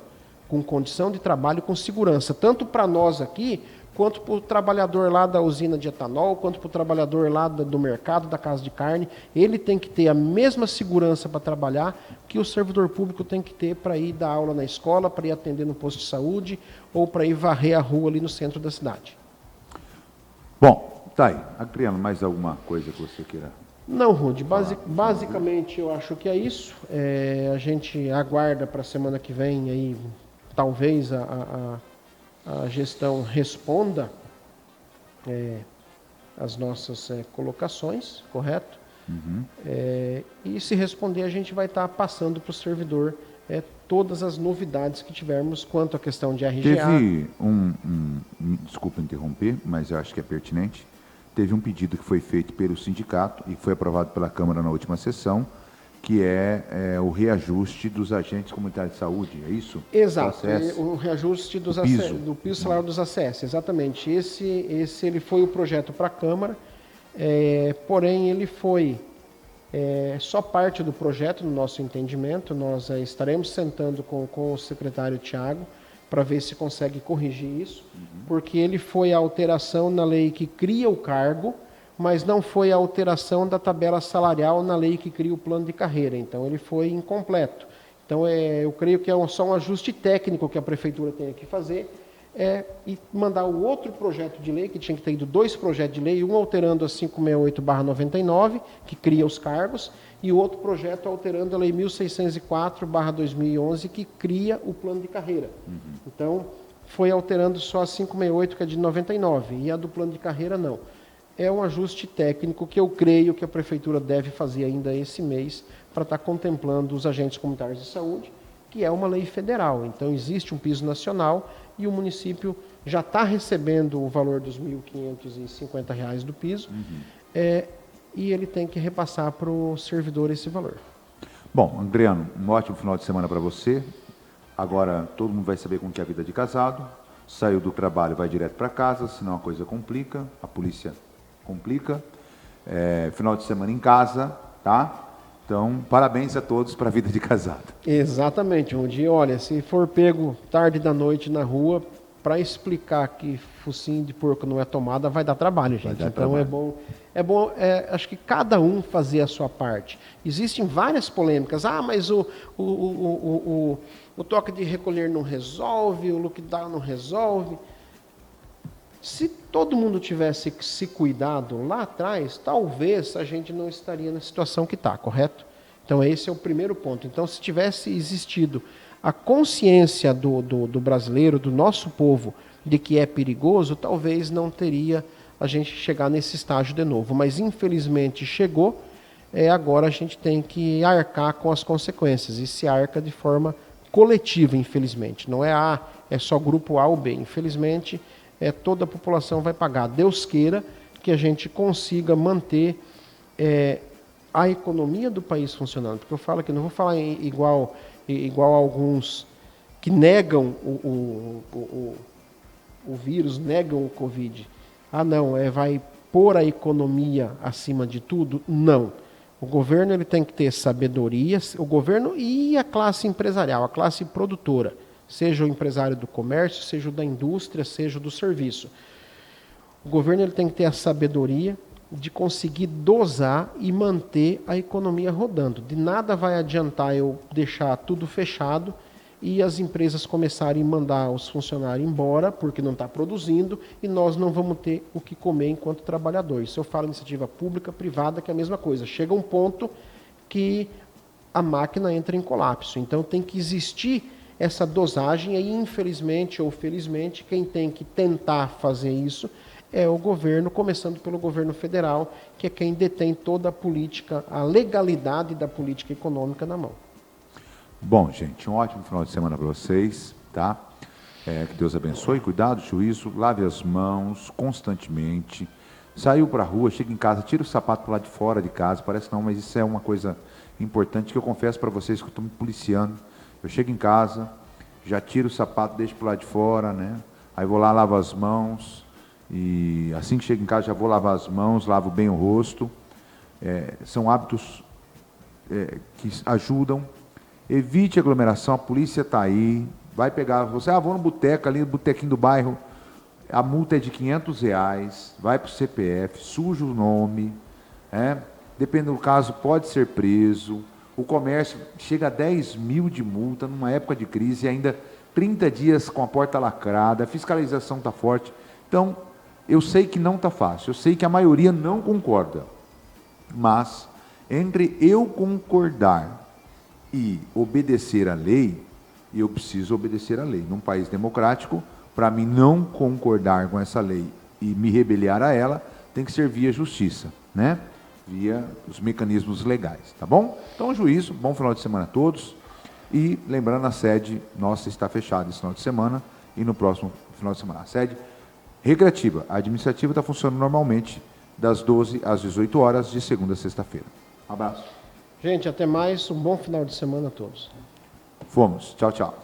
com condição de trabalho, com segurança, tanto para nós aqui, quanto para o trabalhador lá da usina de etanol, quanto para o trabalhador lá do mercado, da casa de carne. Ele tem que ter a mesma segurança para trabalhar que o servidor público tem que ter para ir dar aula na escola, para ir atender no posto de saúde ou para ir varrer a rua ali no centro da cidade. Bom, tá aí. Adriano, mais alguma coisa que você queira? Não, Rude, basicamente eu acho que é isso. A gente aguarda para a semana que vem, aí, talvez a gestão responda as nossas colocações, correto? Uhum. E se responder, a gente vai estar passando para o servidor todas as novidades que tivermos quanto à questão de RGA. Teve desculpa interromper, mas eu acho que é pertinente. Teve um pedido que foi feito pelo sindicato e foi aprovado pela Câmara na última sessão, que é o reajuste dos agentes comunitários de saúde, é isso? Exato, o reajuste do piso salário dos ACS, exatamente. Esse ele foi o projeto para a Câmara, porém ele foi só parte do projeto, no nosso entendimento. Nós estaremos sentando com o secretário Tiago para ver se consegue corrigir isso, porque ele foi a alteração na lei que cria o cargo, mas não foi a alteração da tabela salarial na lei que cria o plano de carreira. Então, ele foi incompleto. Então, eu creio que é só um ajuste técnico que a prefeitura tem que fazer, e mandar o outro projeto de lei, que tinha que ter ido 2 projetos de lei, um alterando a 568/99, que cria os cargos, e o outro projeto alterando a lei 1604/2011, que cria o plano de carreira. Então, foi alterando só a 568, que é de 99, e a do plano de carreira não. É um ajuste técnico que eu creio que a prefeitura deve fazer ainda esse mês para estar contemplando os agentes comunitários de saúde, que é uma lei federal. Então, existe um piso nacional e o município já está recebendo o valor dos R$ 1.550 do piso, e ele tem que repassar para o servidor esse valor. Bom, Adriano, um ótimo final de semana para você. Agora todo mundo vai saber como que é a vida de casado. Saiu do trabalho, vai direto para casa, senão a coisa complica, a polícia complica. Final de semana em casa, tá? Então, parabéns a todos para a vida de casado. Exatamente, Rudy. Olha, se for pego tarde da noite na rua, para explicar que focinho de porco não é tomada, vai dar trabalho, gente. Então trabalho. É bom, acho que cada um fazer a sua parte. Existem várias polêmicas. Mas o toque de recolher não resolve, o lockdown não resolve. Se todo mundo tivesse se cuidado lá atrás, talvez a gente não estaria na situação que está, correto? Então, esse é o primeiro ponto. Então, se tivesse existido a consciência do brasileiro, do nosso povo, de que é perigoso, talvez não teria a gente chegar nesse estágio de novo. Mas, infelizmente, chegou. Agora a gente tem que arcar com as consequências. E se arca de forma coletiva, infelizmente. Não é só grupo A ou B. Infelizmente, toda a população vai pagar. Deus queira que a gente consiga manter a economia do país funcionando. Porque eu falo que não vou falar igual a alguns que negam o vírus, negam o Covid. Ah, não, vai pôr a economia acima de tudo? Não. O governo ele tem que ter sabedoria, o governo e a classe empresarial, a classe produtora, seja o empresário do comércio, seja o da indústria, seja o do serviço. O governo ele tem que ter a sabedoria de conseguir dosar e manter a economia rodando. De nada vai adiantar eu deixar tudo fechado e as empresas começarem a mandar os funcionários embora porque não está produzindo e nós não vamos ter o que comer enquanto trabalhador. Isso eu falo iniciativa pública, privada, que é a mesma coisa. Chega um ponto que a máquina entra em colapso. Então tem que existir essa dosagem e, infelizmente ou felizmente, quem tem que tentar fazer isso é o governo, começando pelo governo federal, que é quem detém toda a política, a legalidade da política econômica na mão. Bom, gente, um ótimo final de semana para vocês, tá? Que Deus abençoe, cuidado, juízo, lave as mãos constantemente. Saiu para a rua, chega em casa, tira o sapato para lá de fora de casa, parece não, mas isso é uma coisa importante que eu confesso para vocês que eu estou me policiando. Eu chego em casa, já tiro o sapato, deixo para lá de fora, né? Aí vou lá, lavo as mãos, e assim que chego em casa já vou lavar as mãos, lavo bem o rosto. São hábitos que ajudam. Evite aglomeração, a polícia está aí, vai pegar você, vou no boteco ali, no botequinho do bairro, a multa é de R$500, vai para o CPF, suja o nome, dependendo do caso, pode ser preso, o comércio chega a 10 mil de multa numa época de crise, ainda 30 dias com a porta lacrada, a fiscalização está forte. Então, eu sei que não está fácil, eu sei que a maioria não concorda, mas entre eu concordar e obedecer à lei, eu preciso obedecer à lei. Num país democrático, para mim não concordar com essa lei e me rebeliar a ela, tem que ser via justiça, né? Via os mecanismos legais, tá bom? Então, juízo, bom final de semana a todos. E lembrando, a sede nossa está fechada esse final de semana e no próximo final de semana. A sede recreativa, a administrativa está funcionando normalmente das 12 às 18 horas, de segunda a sexta-feira. Um abraço. Gente, até mais. Um bom final de semana a todos. Fomos. Tchau, tchau.